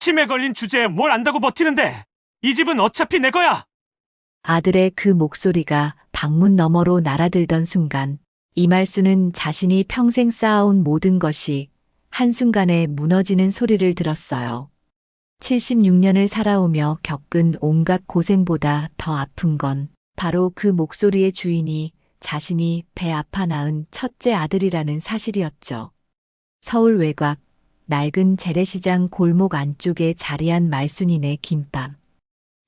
치매 걸린 주제에 뭘 안다고 버티는데! 이 집은 어차피 내 거야! 아들의 그 목소리가 방문 너머로 날아들던 순간 이말수는 자신이 평생 쌓아온 모든 것이 한순간에 무너지는 소리를 들었어요. 76년을 살아오며 겪은 온갖 고생보다 더 아픈 건 바로 그 목소리의 주인이 자신이 배 아파 낳은 첫째 아들이라는 사실이었죠. 서울 외곽, 낡은 재래시장 골목 안쪽에 자리한 말순이네 김밥.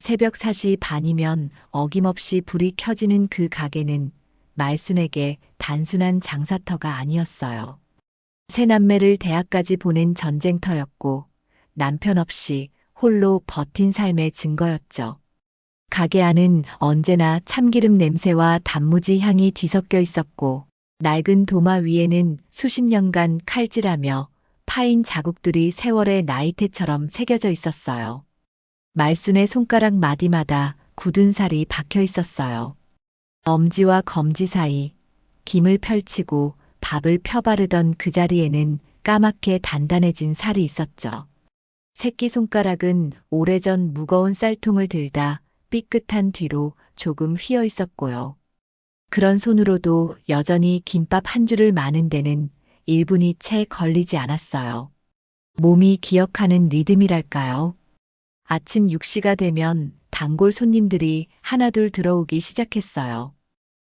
새벽 4시 반이면 어김없이 불이 켜지는 그 가게는 말순에게 단순한 장사터가 아니었어요. 세 남매를 대학까지 보낸 전쟁터였고 남편 없이 홀로 버틴 삶의 증거였죠. 가게 안은 언제나 참기름 냄새와 단무지 향이 뒤섞여 있었고 낡은 도마 위에는 수십 년간 칼질하며 파인 자국들이 세월의 나이테처럼 새겨져 있었어요. 말순의 손가락 마디마다 굳은 살이 박혀 있었어요. 엄지와 검지 사이 김을 펼치고 밥을 펴바르던 그 자리에는 까맣게 단단해진 살이 있었죠. 새끼손가락은 오래전 무거운 쌀통을 들다 삐끗한 뒤로 조금 휘어 있었고요. 그런 손으로도 여전히 김밥 한 줄을 마는 데는 1분이 채 걸리지 않았어요. 몸이 기억하는 리듬이랄까요? 아침 6시가 되면 단골 손님들이 하나둘 들어오기 시작했어요.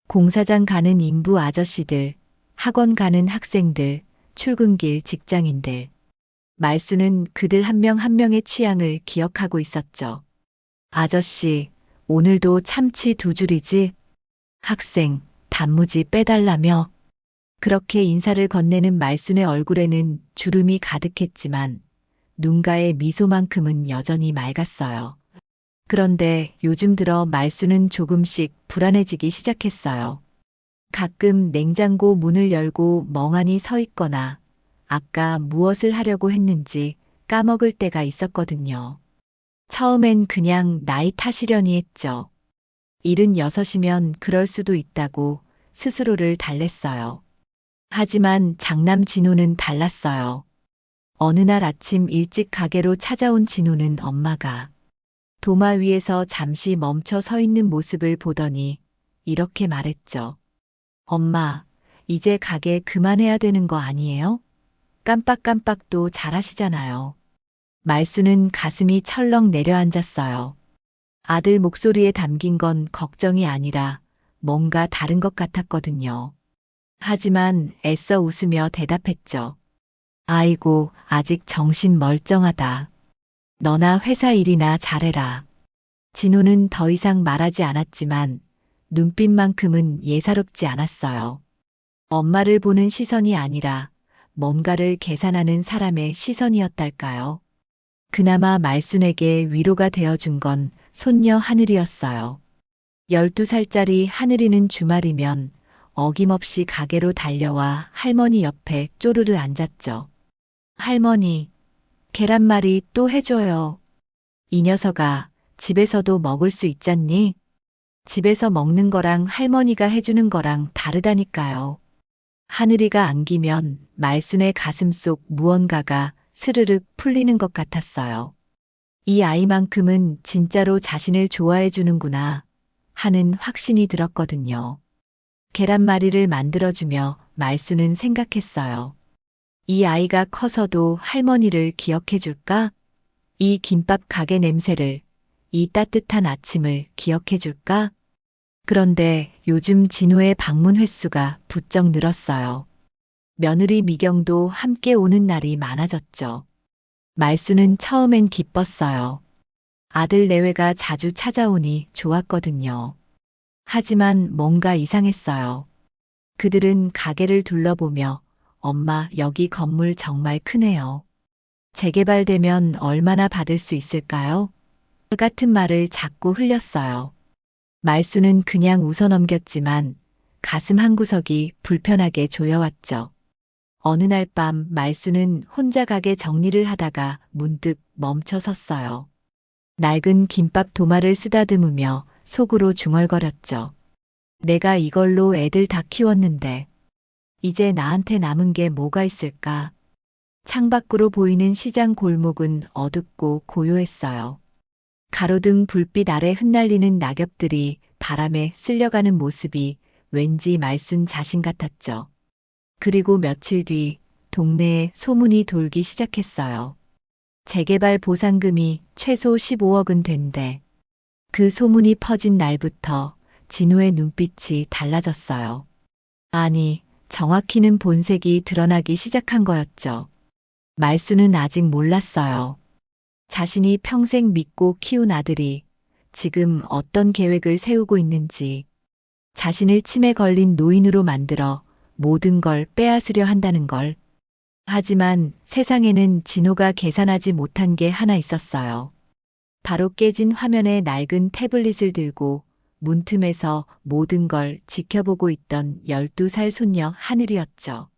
공사장 가는 인부 아저씨들, 학원 가는 학생들, 출근길 직장인들. 말수는 그들 한 명 한 명의 취향을 기억하고 있었죠. 아저씨, 오늘도 참치 2줄이지? 학생, 단무지 빼달라며? 그렇게 인사를 건네는 말순의 얼굴에는 주름이 가득했지만 눈가의 미소만큼은 여전히 맑았어요. 그런데 요즘 들어 말순은 조금씩 불안해지기 시작했어요. 가끔 냉장고 문을 열고 멍하니 서 있거나 아까 무엇을 하려고 했는지 까먹을 때가 있었거든요. 처음엔 그냥 나이 탓이려니 했죠. 76이면 그럴 수도 있다고 스스로를 달랬어요. 하지만 장남 진호는 달랐어요. 어느 날 아침 일찍 가게로 찾아온 진호는 엄마가 도마 위에서 잠시 멈춰 서 있는 모습을 보더니 이렇게 말했죠. 엄마, 이제 가게 그만해야 되는 거 아니에요? 깜빡깜빡도 잘하시잖아요. 말수는 가슴이 철렁 내려앉았어요. 아들 목소리에 담긴 건 걱정이 아니라 뭔가 다른 것 같았거든요. 하지만 애써 웃으며 대답했죠. 아이고, 아직 정신 멀쩡하다. 너나 회사 일이나 잘해라. 진호는 더 이상 말하지 않았지만 눈빛만큼은 예사롭지 않았어요. 엄마를 보는 시선이 아니라 뭔가를 계산하는 사람의 시선이었달까요? 그나마 말순에게 위로가 되어준 건 손녀 하늘이었어요. 12살짜리 하늘이는 주말이면 어김없이 가게로 달려와 할머니 옆에 쪼르르 앉았죠. 할머니, 계란말이 또 해줘요. 이 녀석아, 집에서도 먹을 수 있잖니? 집에서 먹는 거랑 할머니가 해주는 거랑 다르다니까요. 하늘이가 안기면 말순의 가슴 속 무언가가 스르륵 풀리는 것 같았어요. 이 아이만큼은 진짜로 자신을 좋아해 주는구나 하는 확신이 들었거든요. 계란말이를 만들어주며 말순은 생각했어요. 이 아이가 커서도 할머니를 기억해 줄까? 이 김밥 가게 냄새를, 이 따뜻한 아침을 기억해 줄까? 그런데 요즘 진호의 방문 횟수가 부쩍 늘었어요. 며느리 미경도 함께 오는 날이 많아졌죠. 말수는 처음엔 기뻤어요. 아들 내외가 자주 찾아오니 좋았거든요. 하지만 뭔가 이상했어요. 그들은 가게를 둘러보며 엄마, 여기 건물 정말 크네요. 재개발되면 얼마나 받을 수 있을까요? 같은 말을 자꾸 흘렸어요. 말수는 그냥 웃어넘겼지만 가슴 한구석이 불편하게 조여왔죠. 어느 날 밤 말수는 혼자 가게 정리를 하다가 문득 멈춰 섰어요. 낡은 김밥 도마를 쓰다듬으며 속으로 중얼거렸죠. 내가 이걸로 애들 다 키웠는데 이제 나한테 남은 게 뭐가 있을까? 창밖으로 보이는 시장 골목은 어둡고 고요했어요. 가로등 불빛 아래 흩날리는 낙엽들이 바람에 쓸려가는 모습이 왠지 말순 자신 같았죠. 그리고 며칠 뒤 동네에 소문이 돌기 시작했어요. 재개발 보상금이 최소 15억은 된대. 그 소문이 퍼진 날부터 진호의 눈빛이 달라졌어요. 아니, 정확히는 본색이 드러나기 시작한 거였죠. 말수는 아직 몰랐어요. 자신이 평생 믿고 키운 아들이 지금 어떤 계획을 세우고 있는지, 자신을 치매 걸린 노인으로 만들어 모든 걸 빼앗으려 한다는 걸. 하지만 세상에는 진호가 계산하지 못한 게 하나 있었어요. 바로 깨진 화면에 낡은 태블릿을 들고 문틈에서 모든 걸 지켜보고 있던 12살 손녀 하늘이었죠.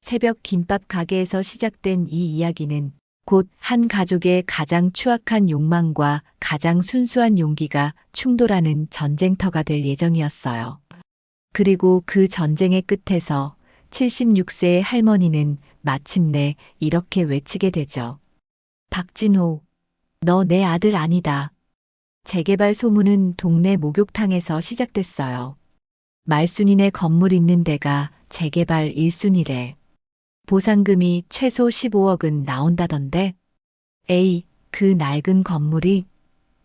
새벽 김밥 가게에서 시작된 이 이야기는 곧 한 가족의 가장 추악한 욕망과 가장 순수한 용기가 충돌하는 전쟁터가 될 예정이었어요. 그리고 그 전쟁의 끝에서 76세의 할머니는 마침내 이렇게 외치게 되죠. 박진호, 너 내 아들 아니다. 재개발 소문은 동네 목욕탕에서 시작됐어요. 말순이네 건물 있는 데가 재개발 1순위래. 보상금이 최소 15억은 나온다던데. 에이, 그 낡은 건물이?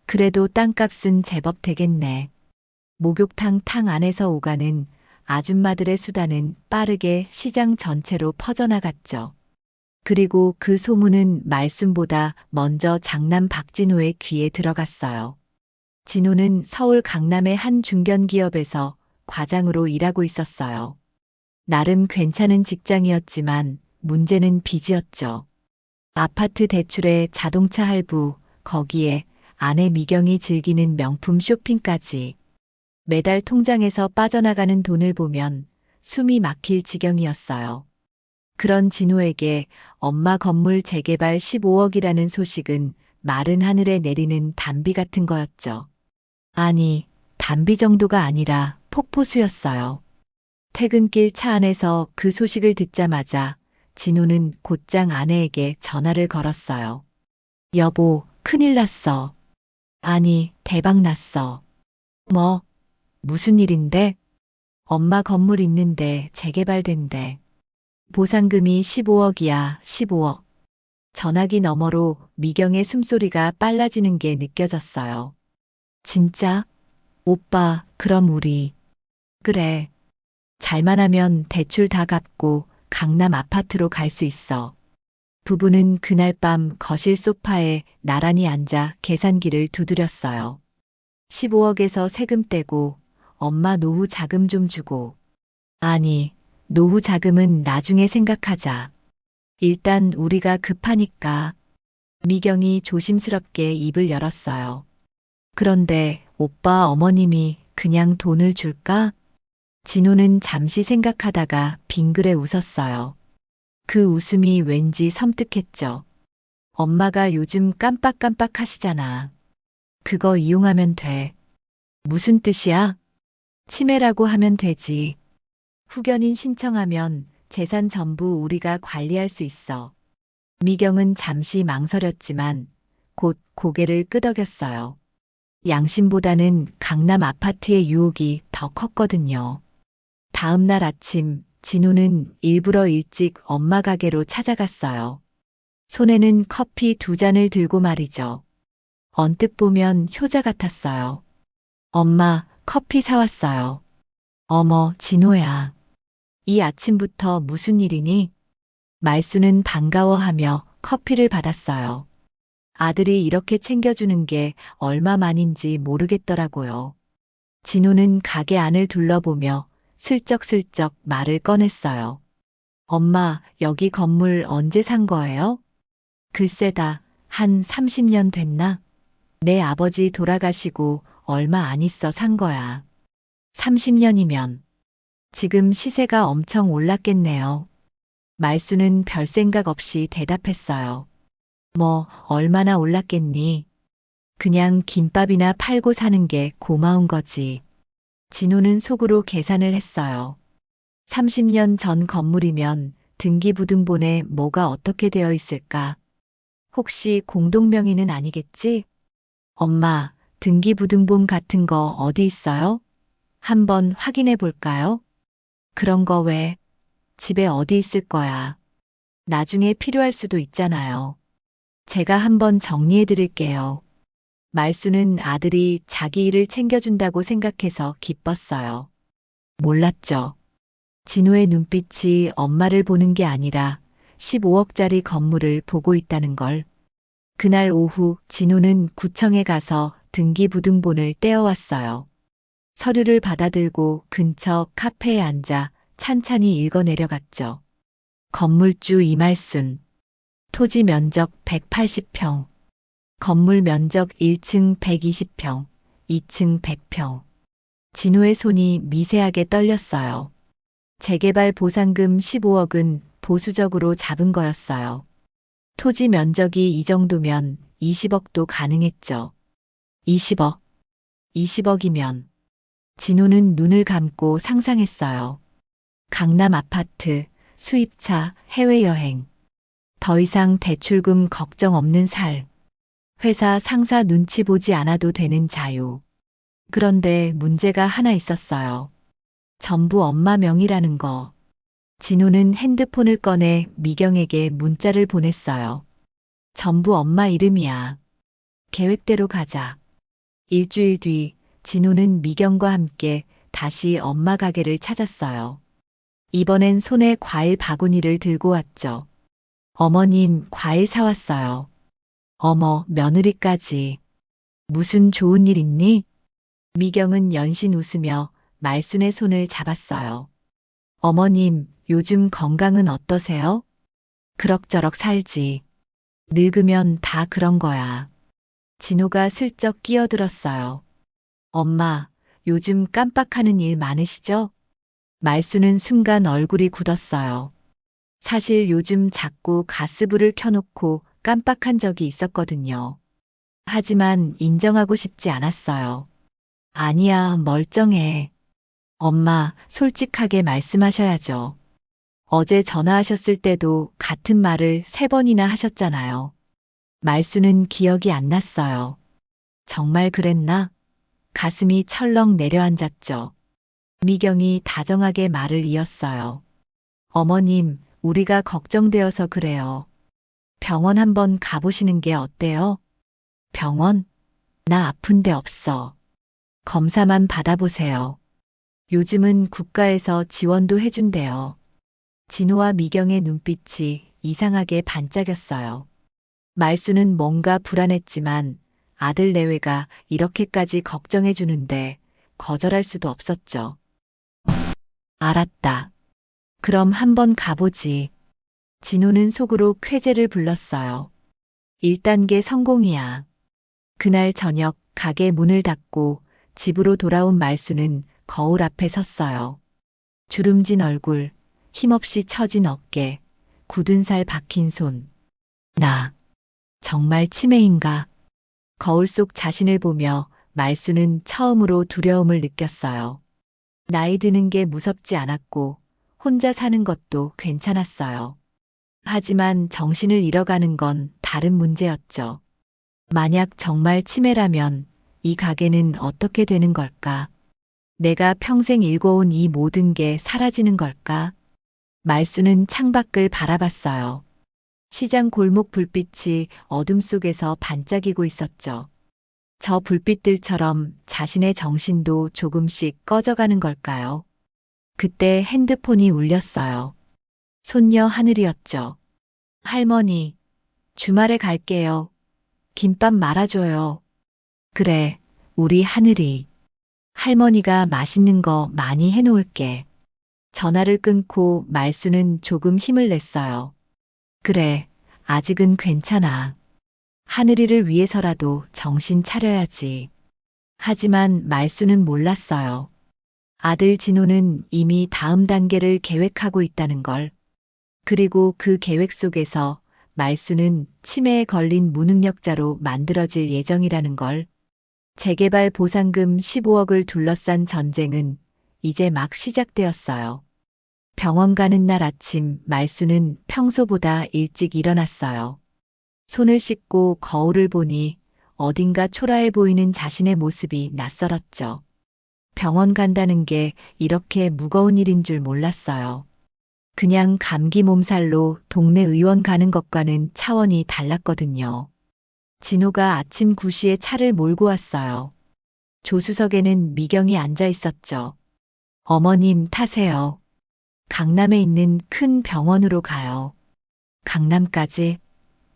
그래도 땅값은 제법 되겠네. 목욕탕 탕 안에서 오가는 아줌마들의 수다는 빠르게 시장 전체로 퍼져나갔죠. 그리고 그 소문은 말순보다 먼저 장남 박진호의 귀에 들어갔어요. 진호는 서울 강남의 한 중견기업에서 과장으로 일하고 있었어요. 나름 괜찮은 직장이었지만 문제는 빚이었죠. 아파트 대출에 자동차 할부, 거기에 아내 미경이 즐기는 명품 쇼핑까지. 매달 통장에서 빠져나가는 돈을 보면 숨이 막힐 지경이었어요. 그런 진호에게 엄마 건물 재개발 15억이라는 소식은 마른 하늘에 내리는 단비 같은 거였죠. 아니, 단비 정도가 아니라 폭포수였어요. 퇴근길 차 안에서 그 소식을 듣자마자 진호는 곧장 아내에게 전화를 걸었어요. 여보, 큰일 났어. 아니, 대박 났어. 뭐, 무슨 일인데? 엄마 건물 있는데 재개발된대. 보상금이 15억이야, 15억. 전화기 너머로 미경의 숨소리가 빨라지는 게 느껴졌어요. 진짜? 오빠, 그럼 우리. 그래. 잘만 하면 대출 다 갚고 강남 아파트로 갈 수 있어. 부부는 그날 밤 거실 소파에 나란히 앉아 계산기를 두드렸어요. 15억에서 세금 떼고 엄마 노후 자금 좀 주고. 아니, 노후 자금은 나중에 생각하자. 일단 우리가 급하니까. 미경이 조심스럽게 입을 열었어요. 그런데 오빠 어머님이 그냥 돈을 줄까? 진호는 잠시 생각하다가 빙그레 웃었어요. 그 웃음이 왠지 섬뜩했죠. 엄마가 요즘 깜빡깜빡 하시잖아. 그거 이용하면 돼. 무슨 뜻이야? 치매라고 하면 되지. 후견인 신청하면 재산 전부 우리가 관리할 수 있어. 미경은 잠시 망설였지만 곧 고개를 끄덕였어요. 양심보다는 강남 아파트의 유혹이 더 컸거든요. 다음 날 아침 진호는 일부러 일찍 엄마 가게로 찾아갔어요. 손에는 커피 2잔을 들고 말이죠. 언뜻 보면 효자 같았어요. 엄마, 커피 사왔어요. 어머, 진호야. 이 아침부터 무슨 일이니? 말수는 반가워하며 커피를 받았어요. 아들이 이렇게 챙겨주는 게 얼마만인지 모르겠더라고요. 진호는 가게 안을 둘러보며 슬쩍슬쩍 말을 꺼냈어요. 엄마, 여기 건물 언제 산 거예요? 글쎄다, 한 30년 됐나? 내 아버지 돌아가시고 얼마 안 있어 산 거야. 30년이면 지금 시세가 엄청 올랐겠네요. 말수는 별 생각 없이 대답했어요. 뭐, 얼마나 올랐겠니? 그냥 김밥이나 팔고 사는 게 고마운 거지. 진호는 속으로 계산을 했어요. 30년 전 건물이면 등기부등본에 뭐가 어떻게 되어 있을까? 혹시 공동명의는 아니겠지? 엄마, 등기부등본 같은 거 어디 있어요? 한번 확인해 볼까요? 그런 거 왜? 집에 어디 있을 거야. 나중에 필요할 수도 있잖아요. 제가 한번 정리해 드릴게요. 말수는 아들이 자기 일을 챙겨준다고 생각해서 기뻤어요. 몰랐죠. 진호의 눈빛이 엄마를 보는 게 아니라 15억짜리 건물을 보고 있다는 걸. 그날 오후 진호는 구청에 가서 등기부등본을 떼어왔어요. 서류를 받아들고 근처 카페에 앉아 찬찬히 읽어 내려갔죠. 건물주 이말순. 토지 면적 180평. 건물 면적 1층 120평, 2층 100평. 진호의 손이 미세하게 떨렸어요. 재개발 보상금 15억은 보수적으로 잡은 거였어요. 토지 면적이 이 정도면 20억도 가능했죠. 20억. 20억이면. 진호는 눈을 감고 상상했어요. 강남 아파트, 수입차, 해외여행. 더 이상 대출금 걱정 없는 살. 회사 상사 눈치 보지 않아도 되는 자유. 그런데 문제가 하나 있었어요. 전부 엄마 명의라는 거. 진호는 핸드폰을 꺼내 미경에게 문자를 보냈어요. 전부 엄마 이름이야. 계획대로 가자. 일주일 뒤 진호는 미경과 함께 다시 엄마 가게를 찾았어요. 이번엔 손에 과일 바구니를 들고 왔죠. 어머님, 과일 사왔어요. 어머, 며느리까지. 무슨 좋은 일 있니? 미경은 연신 웃으며 말순의 손을 잡았어요. 어머님, 요즘 건강은 어떠세요? 그럭저럭 살지. 늙으면 다 그런 거야. 진호가 슬쩍 끼어들었어요. 엄마, 요즘 깜빡하는 일 많으시죠? 말순은 순간 얼굴이 굳었어요. 사실 요즘 자꾸 가스불을 켜놓고 깜빡한 적이 있었거든요. 하지만 인정하고 싶지 않았어요. 아니야, 멀쩡해. 엄마, 솔직하게 말씀하셔야죠. 어제 전화하셨을 때도 같은 말을 3번이나 하셨잖아요. 말수는 기억이 안 났어요. 정말 그랬나? 가슴이 철렁 내려앉았죠. 미경이 다정하게 말을 이었어요. 어머님, 우리가 걱정되어서 그래요. 병원 한번 가보시는 게 어때요? 병원? 나 아픈 데 없어. 검사만 받아보세요. 요즘은 국가에서 지원도 해준대요. 진호와 미경의 눈빛이 이상하게 반짝였어요. 말수는 뭔가 불안했지만 아들 내외가 이렇게까지 걱정해주는데 거절할 수도 없었죠. 알았다. 그럼 한번 가보지. 진호는 속으로 쾌재를 불렀어요. 1단계 성공이야. 그날 저녁 가게 문을 닫고 집으로 돌아온 말수는 거울 앞에 섰어요. 주름진 얼굴, 힘없이 처진 어깨, 굳은 살 박힌 손. 나 정말 치매인가? 거울 속 자신을 보며 말수는 처음으로 두려움을 느꼈어요. 나이 드는 게 무섭지 않았고 혼자 사는 것도 괜찮았어요. 하지만 정신을 잃어가는 건 다른 문제였죠. 만약 정말 치매라면 이 가게는 어떻게 되는 걸까? 내가 평생 일궈온 이 모든 게 사라지는 걸까? 말수는 창밖을 바라봤어요. 시장 골목 불빛이 어둠 속에서 반짝이고 있었죠. 저 불빛들처럼 자신의 정신도 조금씩 꺼져가는 걸까요? 그때 핸드폰이 울렸어요. 손녀 하늘이었죠. 할머니, 주말에 갈게요. 김밥 말아줘요. 그래, 우리 하늘이. 할머니가 맛있는 거 많이 해놓을게. 전화를 끊고 말수는 조금 힘을 냈어요. 그래, 아직은 괜찮아. 하늘이를 위해서라도 정신 차려야지. 하지만 말수는 몰랐어요. 아들 진호는 이미 다음 단계를 계획하고 있다는 걸. 그리고 그 계획 속에서 말수는 치매에 걸린 무능력자로 만들어질 예정이라는 걸. 재개발 보상금 15억을 둘러싼 전쟁은 이제 막 시작되었어요. 병원 가는 날 아침 말수는 평소보다 일찍 일어났어요. 손을 씻고 거울을 보니 어딘가 초라해 보이는 자신의 모습이 낯설었죠. 병원 간다는 게 이렇게 무거운 일인 줄 몰랐어요. 그냥 감기 몸살로 동네 의원 가는 것과는 차원이 달랐거든요. 진호가 아침 9시에 차를 몰고 왔어요. 조수석에는 미경이 앉아 있었죠. 어머님 타세요. 강남에 있는 큰 병원으로 가요. 강남까지?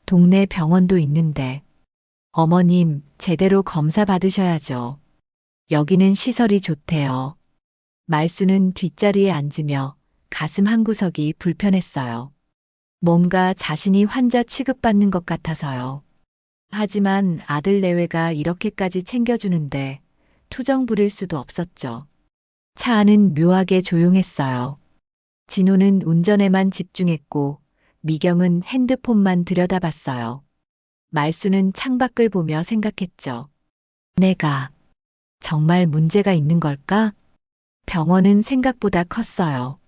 동네 병원도 있는데. 어머님, 제대로 검사 받으셔야죠. 여기는 시설이 좋대요. 말수는 뒷자리에 앉으며 가슴 한구석이 불편했어요. 뭔가 자신이 환자 취급받는 것 같아서요. 하지만 아들 내외가 이렇게까지 챙겨주는데 투정 부릴 수도 없었죠. 차 안은 묘하게 조용했어요. 진호는 운전에만 집중했고 미경은 핸드폰만 들여다봤어요. 말수는 창밖을 보며 생각했죠. 내가 정말 문제가 있는 걸까? 병원은 생각보다 컸어요.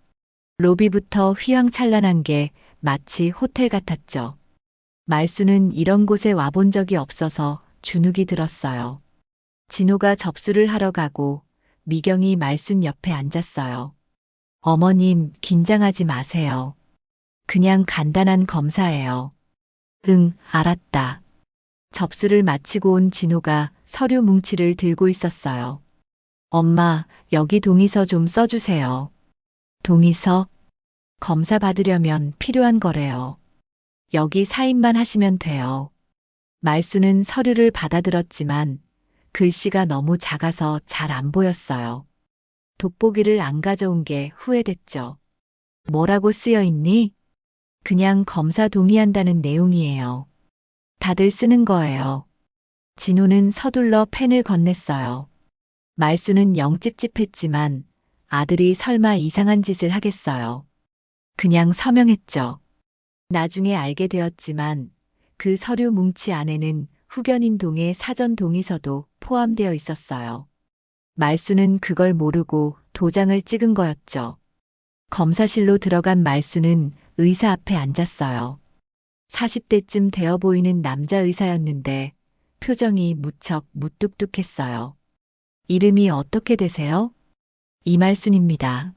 로비부터 휘황찬란한 게 마치 호텔 같았죠. 말수는 이런 곳에 와본 적이 없어서 주눅이 들었어요. 진호가 접수를 하러 가고 미경이 말순 옆에 앉았어요. 어머님, 긴장하지 마세요. 그냥 간단한 검사예요. 응, 알았다. 접수를 마치고 온 진호가 서류 뭉치를 들고 있었어요. 엄마, 여기 동의서 좀 써주세요. 동의서? 검사 받으려면 필요한 거래요. 여기 사인만 하시면 돼요. 말수는 서류를 받아들었지만 글씨가 너무 작아서 잘 안 보였어요. 돋보기를 안 가져온 게 후회됐죠. 뭐라고 쓰여 있니? 그냥 검사 동의한다는 내용이에요. 다들 쓰는 거예요. 진호는 서둘러 펜을 건넸어요. 말수는 영 찝찝했지만 아들이 설마 이상한 짓을 하겠어요. 그냥 서명했죠. 나중에 알게 되었지만 그 서류 뭉치 안에는 후견인 동의 사전 동의서도 포함되어 있었어요. 말수는 그걸 모르고 도장을 찍은 거였죠. 검사실로 들어간 말수는 의사 앞에 앉았어요. 40대쯤 되어 보이는 남자 의사였는데 표정이 무척 무뚝뚝했어요. 이름이 어떻게 되세요? 이말순입니다.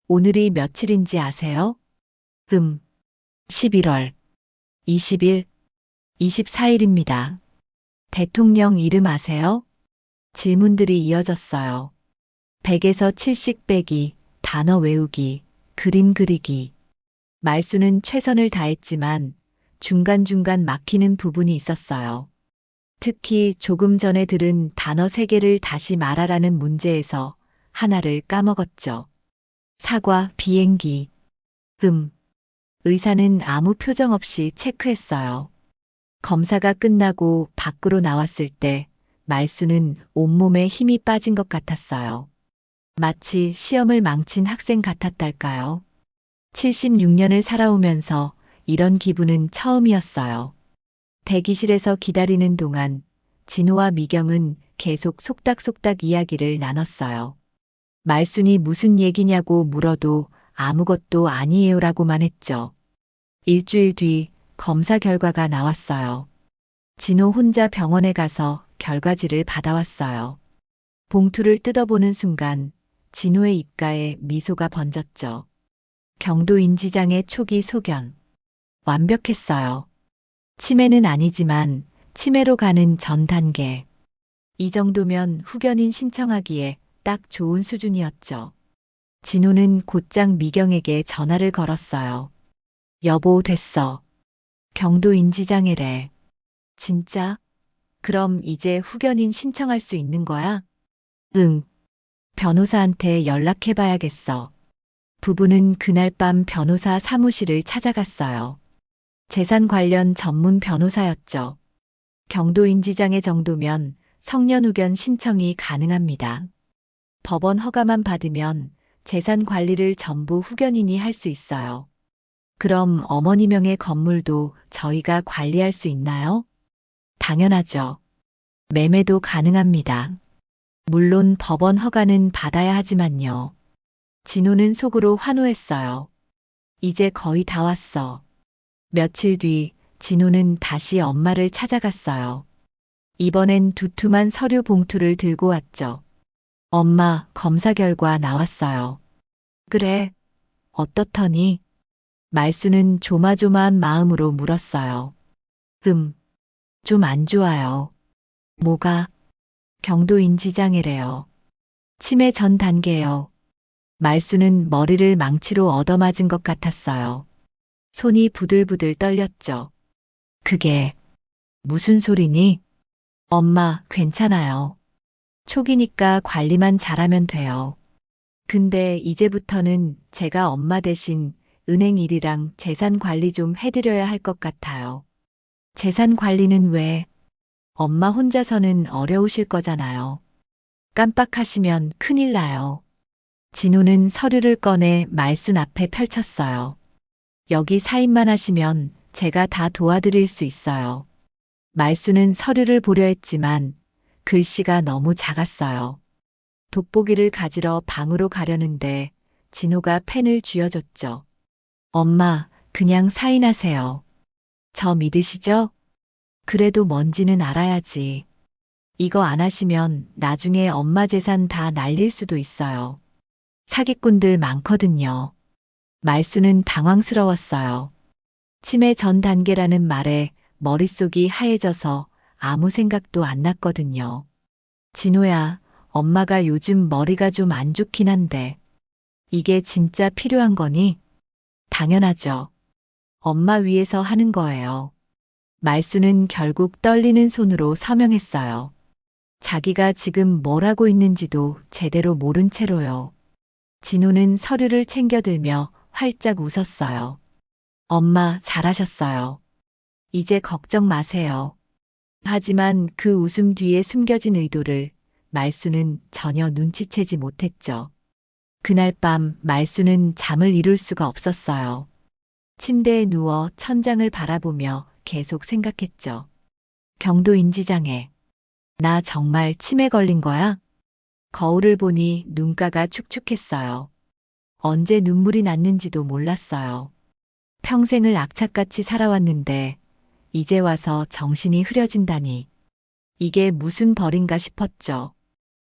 오늘이 며칠인지 아세요? 11월 20일, 24일입니다. 대통령 이름 아세요? 질문들이 이어졌어요. 100에서 7씩 빼기, 단어 외우기, 그림 그리기. 말수는 최선을 다했지만 중간중간 막히는 부분이 있었어요. 특히 조금 전에 들은 단어 3개를 다시 말하라는 문제에서 하나를 까먹었죠. 사과, 비행기. 의사는 아무 표정 없이 체크했어요. 검사가 끝나고 밖으로 나왔을 때 말수는 온몸에 힘이 빠진 것 같았어요. 마치 시험을 망친 학생 같았달까요? 76년을 살아오면서 이런 기분은 처음이었어요. 대기실에서 기다리는 동안 진호와 미경은 계속 속닥속닥 이야기를 나눴어요. 말순이 무슨 얘기냐고 물어도 아무것도 아니에요라고만 했죠. 일주일 뒤 검사 결과가 나왔어요. 진호 혼자 병원에 가서 결과지를 받아왔어요. 봉투를 뜯어보는 순간 진호의 입가에 미소가 번졌죠. 경도 인지장애 초기 소견. 완벽했어요. 치매는 아니지만 치매로 가는 전 단계. 이 정도면 후견인 신청하기에 딱 좋은 수준이었죠. 진호는 곧장 미경에게 전화를 걸었어요. 여보, 됐어. 경도 인지장애래. 진짜? 그럼 이제 후견인 신청할 수 있는 거야? 응. 변호사한테 연락해봐야겠어. 부부는 그날 밤 변호사 사무실을 찾아갔어요. 재산 관련 전문 변호사였죠. 경도 인지장애 정도면 성년 후견 신청이 가능합니다. 법원 허가만 받으면 재산 관리를 전부 후견인이 할 수 있어요. 그럼 어머니 명의 건물도 저희가 관리할 수 있나요? 당연하죠. 매매도 가능합니다. 물론 법원 허가는 받아야 하지만요. 진호는 속으로 환호했어요. 이제 거의 다 왔어. 며칠 뒤 진호는 다시 엄마를 찾아갔어요. 이번엔 두툼한 서류 봉투를 들고 왔죠. 엄마, 검사 결과 나왔어요. 그래, 어떻더니? 말수는 조마조마한 마음으로 물었어요. 좀 안 좋아요. 뭐가? 경도인지장애래요. 치매 전 단계요. 말수는 머리를 망치로 얻어맞은 것 같았어요. 손이 부들부들 떨렸죠. 그게 무슨 소리니? 엄마, 괜찮아요. 초기니까 관리만 잘하면 돼요. 근데 이제부터는 제가 엄마 대신 은행 일이랑 재산 관리 좀 해드려야 할 것 같아요. 재산 관리는 왜? 엄마 혼자서는 어려우실 거잖아요. 깜빡하시면 큰일 나요. 진호는 서류를 꺼내 말순 앞에 펼쳤어요. 여기 사인만 하시면 제가 다 도와드릴 수 있어요. 말순은 서류를 보려 했지만 글씨가 너무 작았어요. 돋보기를 가지러 방으로 가려는데 진호가 펜을 쥐어줬죠. 엄마, 그냥 사인하세요. 저 믿으시죠? 그래도 뭔지는 알아야지. 이거 안 하시면 나중에 엄마 재산 다 날릴 수도 있어요. 사기꾼들 많거든요. 말수는 당황스러웠어요. 치매 전 단계라는 말에 머릿속이 하얘져서 아무 생각도 안 났거든요. 진호야, 엄마가 요즘 머리가 좀 안 좋긴 한데, 이게 진짜 필요한 거니? 당연하죠. 엄마 위해서 하는 거예요. 말수는 결국 떨리는 손으로 서명했어요. 자기가 지금 뭘 하고 있는지도 제대로 모른 채로요. 진호는 서류를 챙겨들며 활짝 웃었어요. 엄마, 잘하셨어요. 이제 걱정 마세요. 하지만 그 웃음 뒤에 숨겨진 의도를 말수는 전혀 눈치채지 못했죠. 그날 밤 말수는 잠을 이룰 수가 없었어요. 침대에 누워 천장을 바라보며 계속 생각했죠. 경도인지장애. 나 정말 치매 걸린 거야? 거울을 보니 눈가가 축축했어요. 언제 눈물이 났는지도 몰랐어요. 평생을 악착같이 살아왔는데 이제 와서 정신이 흐려진다니. 이게 무슨 벌인가 싶었죠.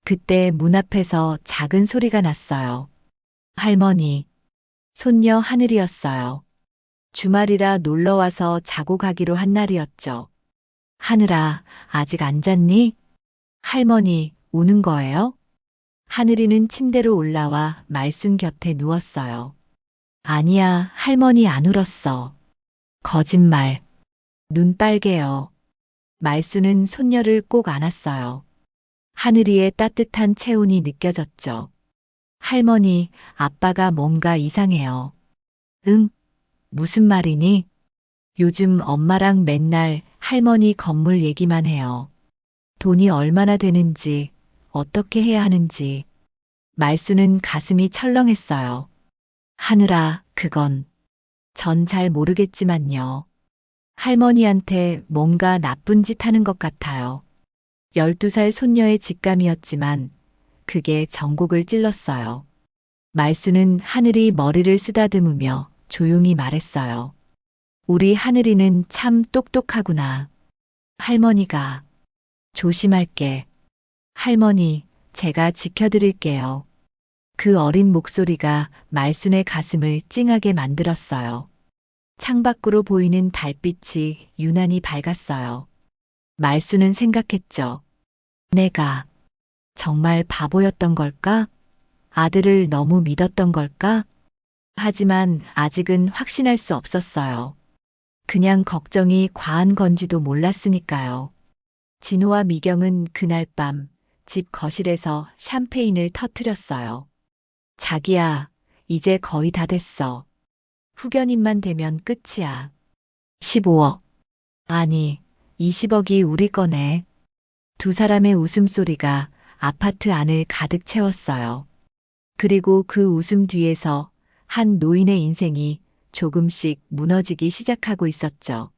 그때 문 앞에서 작은 소리가 났어요. 할머니, 손녀 하늘이었어요. 주말이라 놀러와서 자고 가기로 한 날이었죠. 하늘아, 아직 안 잤니? 할머니, 우는 거예요? 하늘이는 침대로 올라와 말순 곁에 누웠어요. 아니야, 할머니 안 울었어. 거짓말. 눈 빨개요. 말순은 손녀를 꼭 안았어요. 하늘이의 따뜻한 체온이 느껴졌죠. 할머니, 아빠가 뭔가 이상해요. 응? 무슨 말이니? 요즘 엄마랑 맨날 할머니 건물 얘기만 해요. 돈이 얼마나 되는지, 어떻게 해야 하는지. 말수는 가슴이 철렁했어요. 하늘아, 그건 전 잘 모르겠지만요. 할머니한테 뭔가 나쁜 짓 하는 것 같아요. 12살 손녀의 직감이었지만 그게 전곡을 찔렀어요. 말수는 하늘이 머리를 쓰다듬으며 조용히 말했어요. 우리 하늘이는 참 똑똑하구나. 할머니가 조심할게. 할머니, 제가 지켜드릴게요. 그 어린 목소리가 말순의 가슴을 찡하게 만들었어요. 창밖으로 보이는 달빛이 유난히 밝았어요. 말순은 생각했죠. 내가 정말 바보였던 걸까? 아들을 너무 믿었던 걸까? 하지만 아직은 확신할 수 없었어요. 그냥 걱정이 과한 건지도 몰랐으니까요. 진호와 미경은 그날 밤 집 거실에서 샴페인을 터뜨렸어요. 자기야, 이제 거의 다 됐어. 후견인만 되면 끝이야. 15억. 아니, 20억이 우리 거네. 두 사람의 웃음소리가 아파트 안을 가득 채웠어요. 그리고 그 웃음 뒤에서 한 노인의 인생이 조금씩 무너지기 시작하고 있었죠.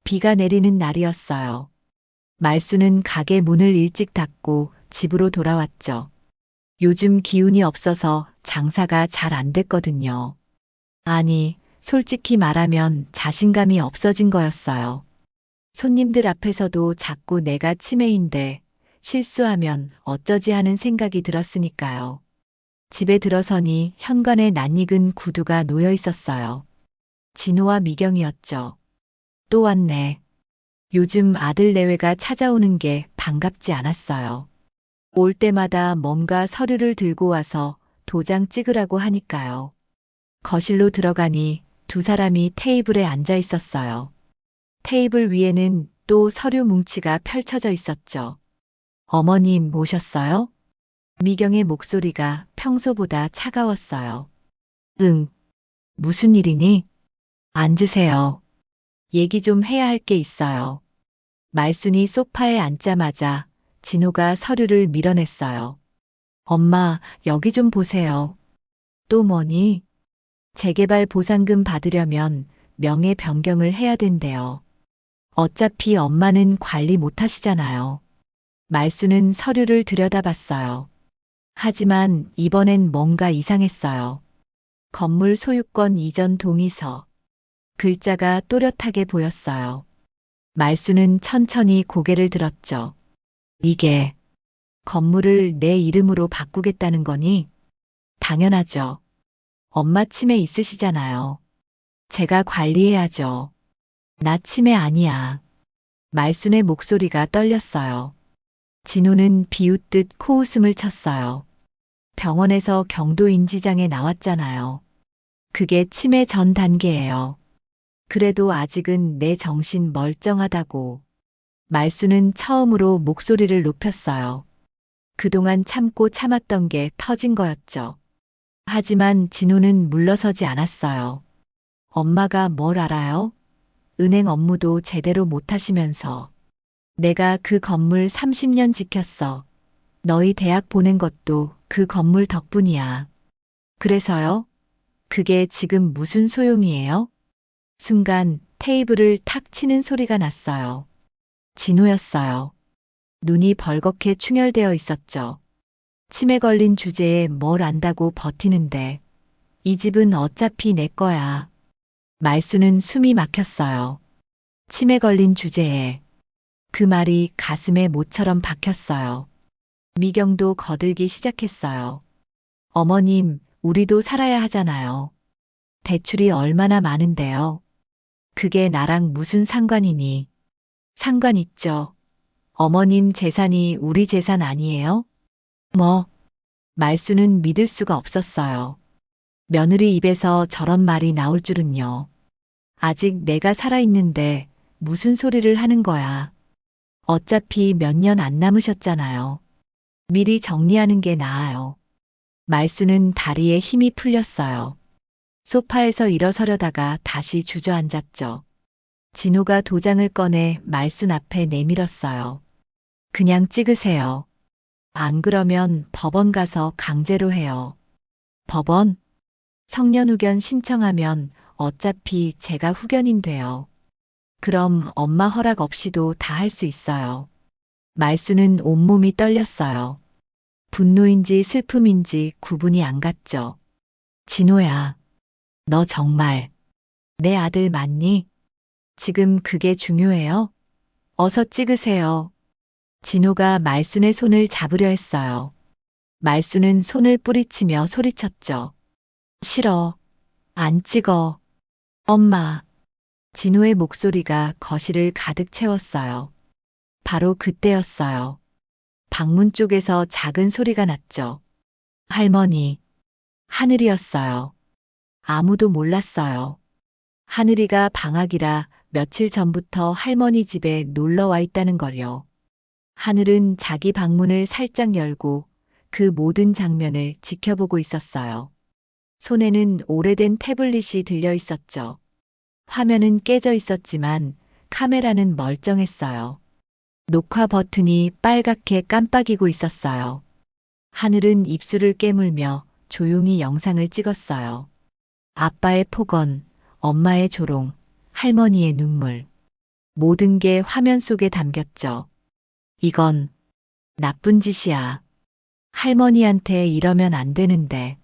비가 내리는 날이었어요. 말수는 가게 문을 일찍 닫고 집으로 돌아왔죠. 요즘 기운이 없어서 장사가 잘 안 됐거든요. 아니, 솔직히 말하면 자신감이 없어진 거였어요. 손님들 앞에서도 자꾸 내가 치매인데 실수하면 어쩌지 하는 생각이 들었으니까요. 집에 들어서니 현관에 낯익은 구두가 놓여 있었어요. 진호와 미경이었죠. 또 왔네. 요즘 아들 내외가 찾아오는 게 반갑지 않았어요. 올 때마다 뭔가 서류를 들고 와서 도장 찍으라고 하니까요. 거실로 들어가니 두 사람이 테이블에 앉아 있었어요. 테이블 위에는 또 서류 뭉치가 펼쳐져 있었죠. 어머님 오셨어요? 미경의 목소리가 평소보다 차가웠어요. 응. 무슨 일이니? 앉으세요. 얘기 좀 해야 할 게 있어요. 말순이 소파에 앉자마자 진호가 서류를 밀어냈어요. 엄마, 여기 좀 보세요. 또 뭐니? 재개발 보상금 받으려면 명의 변경을 해야 된대요. 어차피 엄마는 관리 못 하시잖아요. 말수는 서류를 들여다봤어요. 하지만 이번엔 뭔가 이상했어요. 건물 소유권 이전 동의서. 글자가 또렷하게 보였어요. 말수는 천천히 고개를 들었죠. 이게 건물을 내 이름으로 바꾸겠다는 거니? 당연하죠. 엄마 치매 있으시잖아요. 제가 관리해야죠. 나 치매 아니야. 말순의 목소리가 떨렸어요. 진호는 비웃듯 코웃음을 쳤어요. 병원에서 경도인지장에 나왔잖아요. 그게 치매 전 단계예요. 그래도 아직은 내 정신 멀쩡하다고. 말순은 처음으로 목소리를 높였어요. 그동안 참고 참았던 게 터진 거였죠. 하지만 진호는 물러서지 않았어요. 엄마가 뭘 알아요? 은행 업무도 제대로 못하시면서. 내가 그 건물 30년 지켰어. 너희 대학 보낸 것도 그 건물 덕분이야. 그래서요? 그게 지금 무슨 소용이에요? 순간 테이블을 탁 치는 소리가 났어요. 진호였어요. 눈이 벌겋게 충혈되어 있었죠. 치매 걸린 주제에 뭘 안다고 버티는데 이 집은 어차피 내 거야. 말수는 숨이 막혔어요. 치매 걸린 주제에 그 말이 가슴에 모처럼 박혔어요. 미경도 거들기 시작했어요. 어머님, 우리도 살아야 하잖아요. 대출이 얼마나 많은데요. 그게 나랑 무슨 상관이니? 상관 있죠. 어머님 재산이 우리 재산 아니에요? 뭐? 말수는 믿을 수가 없었어요. 며느리 입에서 저런 말이 나올 줄은요. 아직 내가 살아있는데 무슨 소리를 하는 거야. 어차피 몇 년 안 남으셨잖아요. 미리 정리하는 게 나아요. 말수는 다리에 힘이 풀렸어요. 소파에서 일어서려다가 다시 주저앉았죠. 진호가 도장을 꺼내 말순 앞에 내밀었어요. 그냥 찍으세요. 안 그러면 법원 가서 강제로 해요. 법원? 성년 후견 신청하면 어차피 제가 후견인 돼요. 그럼 엄마 허락 없이도 다 할 수 있어요. 말수는 온몸이 떨렸어요. 분노인지 슬픔인지 구분이 안 갔죠. 진호야, 너 정말 내 아들 맞니? 지금 그게 중요해요? 어서 찍으세요. 진호가 말순의 손을 잡으려 했어요. 말순은 손을 뿌리치며 소리쳤죠. 싫어. 안 찍어. 엄마. 진호의 목소리가 거실을 가득 채웠어요. 바로 그때였어요. 방문 쪽에서 작은 소리가 났죠. 할머니. 하늘이었어요. 아무도 몰랐어요. 하늘이가 방학이라 며칠 전부터 할머니 집에 놀러 와 있다는 걸요. 하늘은 자기 방문을 살짝 열고 그 모든 장면을 지켜보고 있었어요. 손에는 오래된 태블릿이 들려 있었죠. 화면은 깨져 있었지만 카메라는 멀쩡했어요. 녹화 버튼이 빨갛게 깜빡이고 있었어요. 하늘은 입술을 깨물며 조용히 영상을 찍었어요. 아빠의 폭언, 엄마의 조롱, 할머니의 눈물. 모든 게 화면 속에 담겼죠. 이건 나쁜 짓이야. 할머니한테 이러면 안 되는데.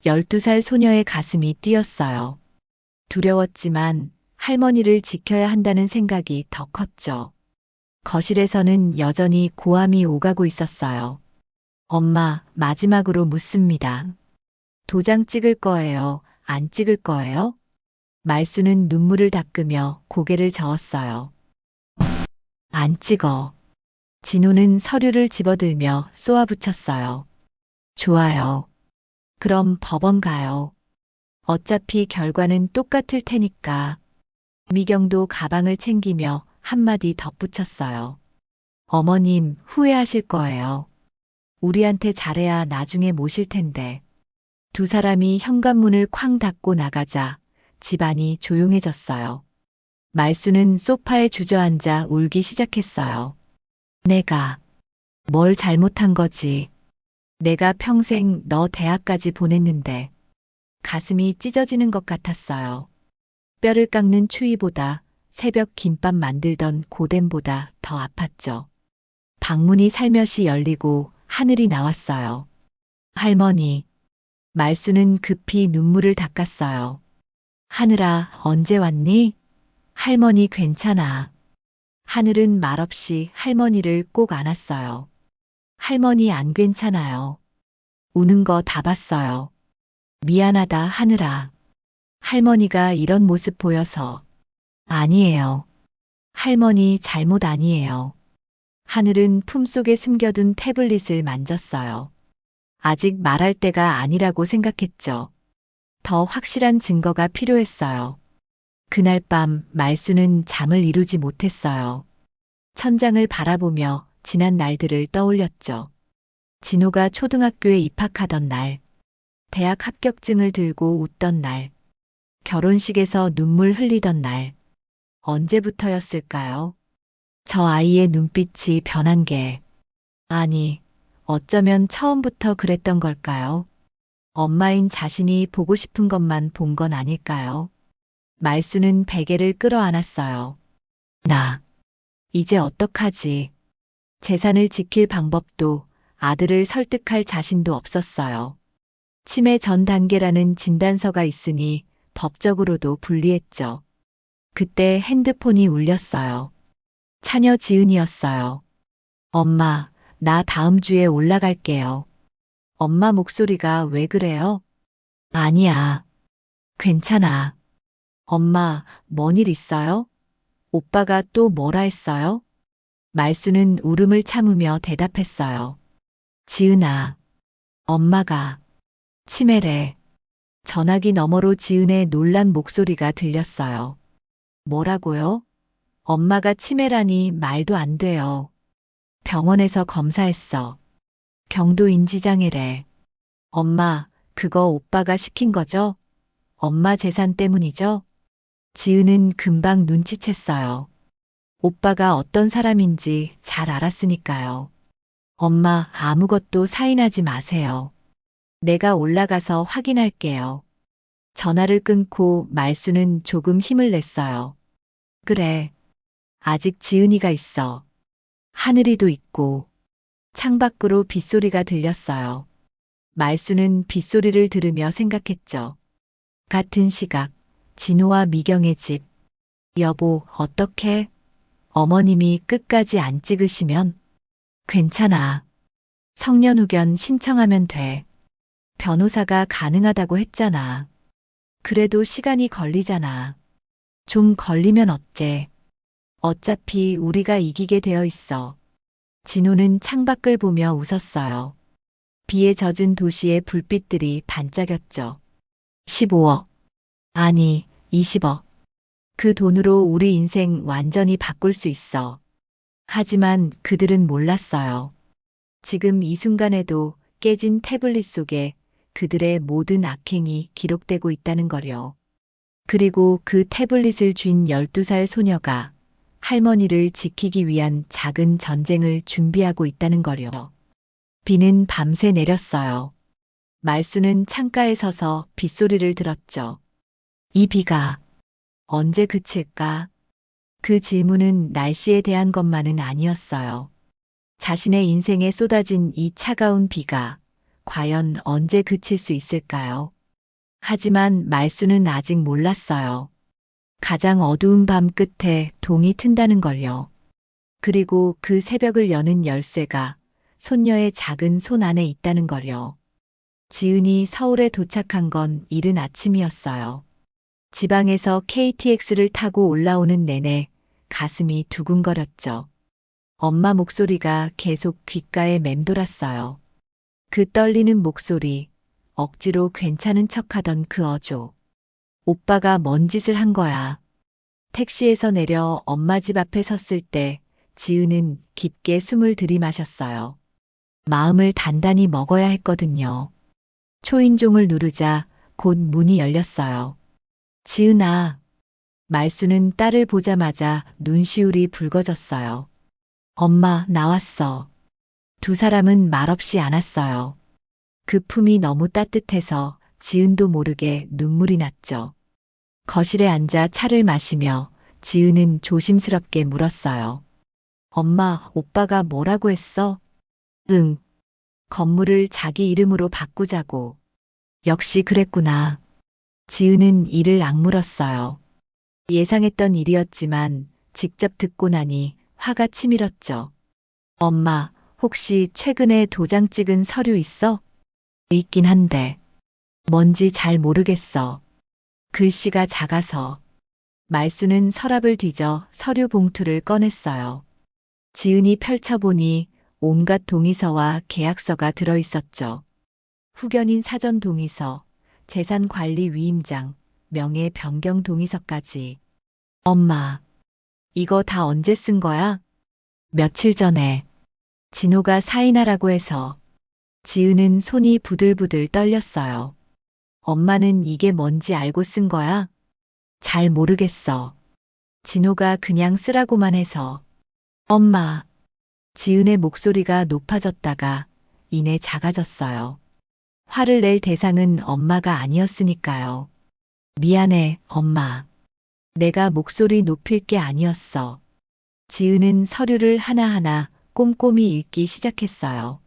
12살 소녀의 가슴이 뛰었어요. 두려웠지만 할머니를 지켜야 한다는 생각이 더 컸죠. 거실에서는 여전히 고함이 오가고 있었어요. 엄마, 마지막으로 묻습니다. 도장 찍을 거예요? 안 찍을 거예요? 말수는 눈물을 닦으며 고개를 저었어요. 안 찍어. 진호는 서류를 집어들며 쏘아붙였어요. 좋아요. 그럼 법원 가요. 어차피 결과는 똑같을 테니까. 미경도 가방을 챙기며 한마디 덧붙였어요. 어머님, 후회하실 거예요. 우리한테 잘해야 나중에 모실 텐데. 두 사람이 현관문을 쾅 닫고 나가자 집안이 조용해졌어요. 말수는 소파에 주저앉아 울기 시작했어요. 내가 뭘 잘못한 거지. 내가 평생 너 대학까지 보냈는데 가슴이 찢어지는 것 같았어요. 뼈를 깎는 추위보다 새벽 김밥 만들던 고됨보다 더 아팠죠. 방문이 살며시 열리고 하늘이 나왔어요. 할머니. 말수는 급히 눈물을 닦았어요. 하늘아, 언제 왔니? 할머니 괜찮아. 하늘은 말없이 할머니를 꼭 안았어요. 할머니 안 괜찮아요. 우는 거 다 봤어요. 미안하다, 하늘아. 할머니가 이런 모습 보여서. 아니에요. 할머니 잘못 아니에요. 하늘은 품속에 숨겨둔 태블릿을 만졌어요. 아직 말할 때가 아니라고 생각했죠. 더 확실한 증거가 필요했어요. 그날 밤 말수는 잠을 이루지 못했어요. 천장을 바라보며 지난 날들을 떠올렸죠. 진호가 초등학교에 입학하던 날, 대학 합격증을 들고 웃던 날, 결혼식에서 눈물 흘리던 날, 언제부터였을까요? 저 아이의 눈빛이 변한 게, 아니, 어쩌면 처음부터 그랬던 걸까요? 엄마인 자신이 보고 싶은 것만 본 건 아닐까요? 말수는 베개를 끌어안았어요. 나, 이제 어떡하지? 재산을 지킬 방법도 아들을 설득할 자신도 없었어요. 치매 전 단계라는 진단서가 있으니 법적으로도 불리했죠. 그때 핸드폰이 울렸어요. 차녀 지은이었어요. 엄마, 나 다음 주에 올라갈게요. 엄마 목소리가 왜 그래요? 아니야. 괜찮아. 엄마, 뭔 일 있어요? 오빠가 또 뭐라 했어요? 말수는 울음을 참으며 대답했어요. 지은아, 엄마가 치매래. 전화기 너머로 지은의 놀란 목소리가 들렸어요. 뭐라고요? 엄마가 치매라니 말도 안 돼요. 병원에서 검사했어. 경도 인지장애래. 엄마, 그거 오빠가 시킨 거죠? 엄마 재산 때문이죠? 지은은 금방 눈치챘어요. 오빠가 어떤 사람인지 잘 알았으니까요. 엄마, 아무것도 사인하지 마세요. 내가 올라가서 확인할게요. 전화를 끊고 말수는 조금 힘을 냈어요. 그래. 아직 지은이가 있어. 하늘이도 있고. 창밖으로 빗소리가 들렸어요. 말수는 빗소리를 들으며 생각했죠. 같은 시각, 진호와 미경의 집. 여보, 어떡해? 어머님이 끝까지 안 찍으시면? 괜찮아. 성년후견 신청하면 돼. 변호사가 가능하다고 했잖아. 그래도 시간이 걸리잖아. 좀 걸리면 어때? 어차피 우리가 이기게 되어 있어. 진호는 창밖을 보며 웃었어요. 비에 젖은 도시의 불빛들이 반짝였죠. 15억. 아니, 20억. 그 돈으로 우리 인생 완전히 바꿀 수 있어. 하지만 그들은 몰랐어요. 지금 이 순간에도 깨진 태블릿 속에 그들의 모든 악행이 기록되고 있다는 거요. 그리고 그 태블릿을 쥔 12살 소녀가 할머니를 지키기 위한 작은 전쟁을 준비하고 있다는 거요. 비는 밤새 내렸어요. 말수는 창가에 서서 빗소리를 들었죠. 이 비가 언제 그칠까? 그 질문은 날씨에 대한 것만은 아니었어요. 자신의 인생에 쏟아진 이 차가운 비가 과연 언제 그칠 수 있을까요? 하지만 말수는 아직 몰랐어요. 가장 어두운 밤 끝에 동이 튼다는 걸요. 그리고 그 새벽을 여는 열쇠가 손녀의 작은 손 안에 있다는 걸요. 지은이 서울에 도착한 건 이른 아침이었어요. 지방에서 KTX를 타고 올라오는 내내 가슴이 두근거렸죠. 엄마 목소리가 계속 귓가에 맴돌았어요. 그 떨리는 목소리, 억지로 괜찮은 척하던 그 어조. 오빠가 뭔 짓을 한 거야. 택시에서 내려 엄마 집 앞에 섰을 때 지은은 깊게 숨을 들이마셨어요. 마음을 단단히 먹어야 했거든요. 초인종을 누르자 곧 문이 열렸어요. 지은아. 말수는 딸을 보자마자 눈시울이 붉어졌어요. 엄마, 나왔어. 두 사람은 말없이 안았어요. 그 품이 너무 따뜻해서 지은도 모르게 눈물이 났죠. 거실에 앉아 차를 마시며 지은은 조심스럽게 물었어요. 엄마, 오빠가 뭐라고 했어? 응. 건물을 자기 이름으로 바꾸자고. 역시 그랬구나. 지은은 이를 악물었어요. 예상했던 일이었지만 직접 듣고 나니 화가 치밀었죠. 엄마, 혹시 최근에 도장 찍은 서류 있어? 있긴 한데. 뭔지 잘 모르겠어. 글씨가 작아서. 말수는 서랍을 뒤져 서류 봉투를 꺼냈어요. 지은이 펼쳐보니 온갖 동의서와 계약서가 들어있었죠. 후견인 사전 동의서, 재산관리 위임장, 명예 변경 동의서까지. 엄마, 이거 다 언제 쓴 거야? 며칠 전에. 진호가 사인하라고 해서. 지은은 손이 부들부들 떨렸어요. 엄마는 이게 뭔지 알고 쓴 거야? 잘 모르겠어. 진호가 그냥 쓰라고만 해서. 엄마. 지은의 목소리가 높아졌다가 이내 작아졌어요. 화를 낼 대상은 엄마가 아니었으니까요. 미안해, 엄마. 내가 목소리 높일 게 아니었어. 지은은 서류를 하나하나 꼼꼼히 읽기 시작했어요.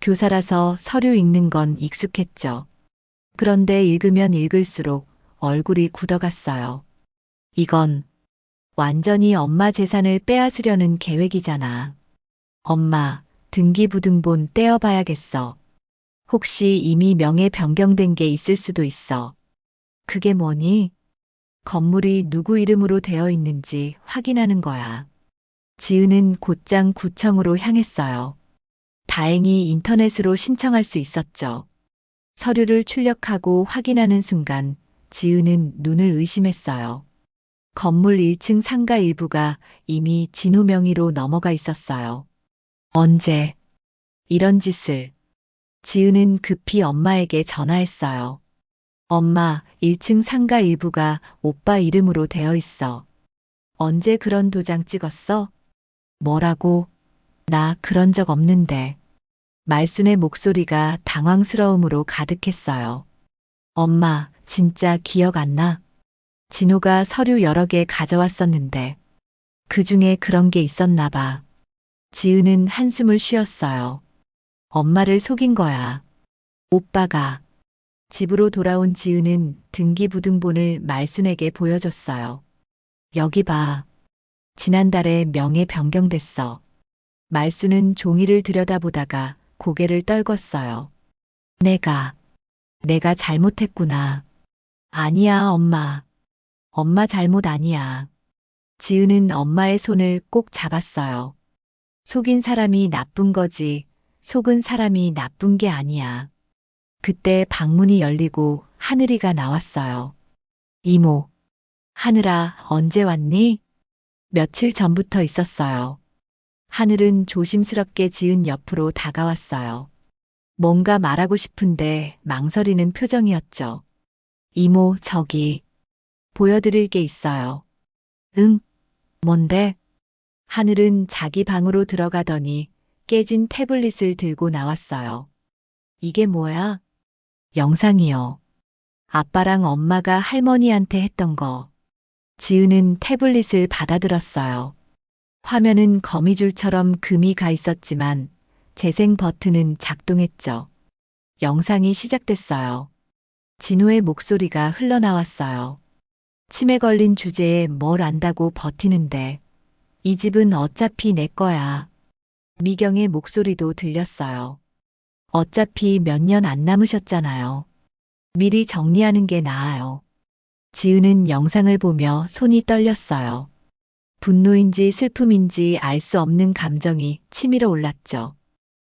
교사라서 서류 읽는 건 익숙했죠. 그런데 읽으면 읽을수록 얼굴이 굳어갔어요. 이건 완전히 엄마 재산을 빼앗으려는 계획이잖아. 엄마, 등기부등본 떼어봐야겠어. 혹시 이미 명예 변경된 게 있을 수도 있어. 그게 뭐니? 건물이 누구 이름으로 되어 있는지 확인하는 거야. 지은은 곧장 구청으로 향했어요. 다행히 인터넷으로 신청할 수 있었죠. 서류를 출력하고 확인하는 순간 지은은 눈을 의심했어요. 건물 1층 상가 일부가 이미 진호 명의로 넘어가 있었어요. 언제 이런 짓을? 지은은 급히 엄마에게 전화했어요. 엄마, 1층 상가 일부가 오빠 이름으로 되어 있어. 언제 그런 도장 찍었어? 뭐라고? 나 그런 적 없는데. 말순의 목소리가 당황스러움으로 가득했어요. 엄마, 진짜 기억 안 나? 진호가 서류 여러 개 가져왔었는데 그 중에 그런 게 있었나 봐. 지은은 한숨을 쉬었어요. 엄마를 속인 거야. 오빠가. 집으로 돌아온 지은은 등기부등본을 말순에게 보여줬어요. 여기 봐. 지난달에 명예 변경됐어. 말순은 종이를 들여다보다가 고개를 떨궜어요. 내가 잘못했구나. 아니야, 엄마. 엄마 잘못 아니야. 지은은 엄마의 손을 꼭 잡았어요. 속인 사람이 나쁜 거지, 속은 사람이 나쁜 게 아니야. 그때 방문이 열리고 하늘이가 나왔어요. 이모. 하늘아, 언제 왔니? 며칠 전부터 있었어요. 하늘은 조심스럽게 지은 옆으로 다가왔어요. 뭔가 말하고 싶은데 망설이는 표정이었죠. 이모, 저기. 보여드릴 게 있어요. 응? 뭔데? 하늘은 자기 방으로 들어가더니 깨진 태블릿을 들고 나왔어요. 이게 뭐야? 영상이요. 아빠랑 엄마가 할머니한테 했던 거. 지은은 태블릿을 받아들었어요. 화면은 거미줄처럼 금이 가 있었지만 재생 버튼은 작동했죠. 영상이 시작됐어요. 진호의 목소리가 흘러나왔어요. 치매 걸린 주제에 뭘 안다고 버티는데. 이 집은 어차피 내 거야. 미경의 목소리도 들렸어요. 어차피 몇 년 안 남으셨잖아요. 미리 정리하는 게 나아요. 지은은 영상을 보며 손이 떨렸어요. 분노인지 슬픔인지 알 수 없는 감정이 치밀어 올랐죠.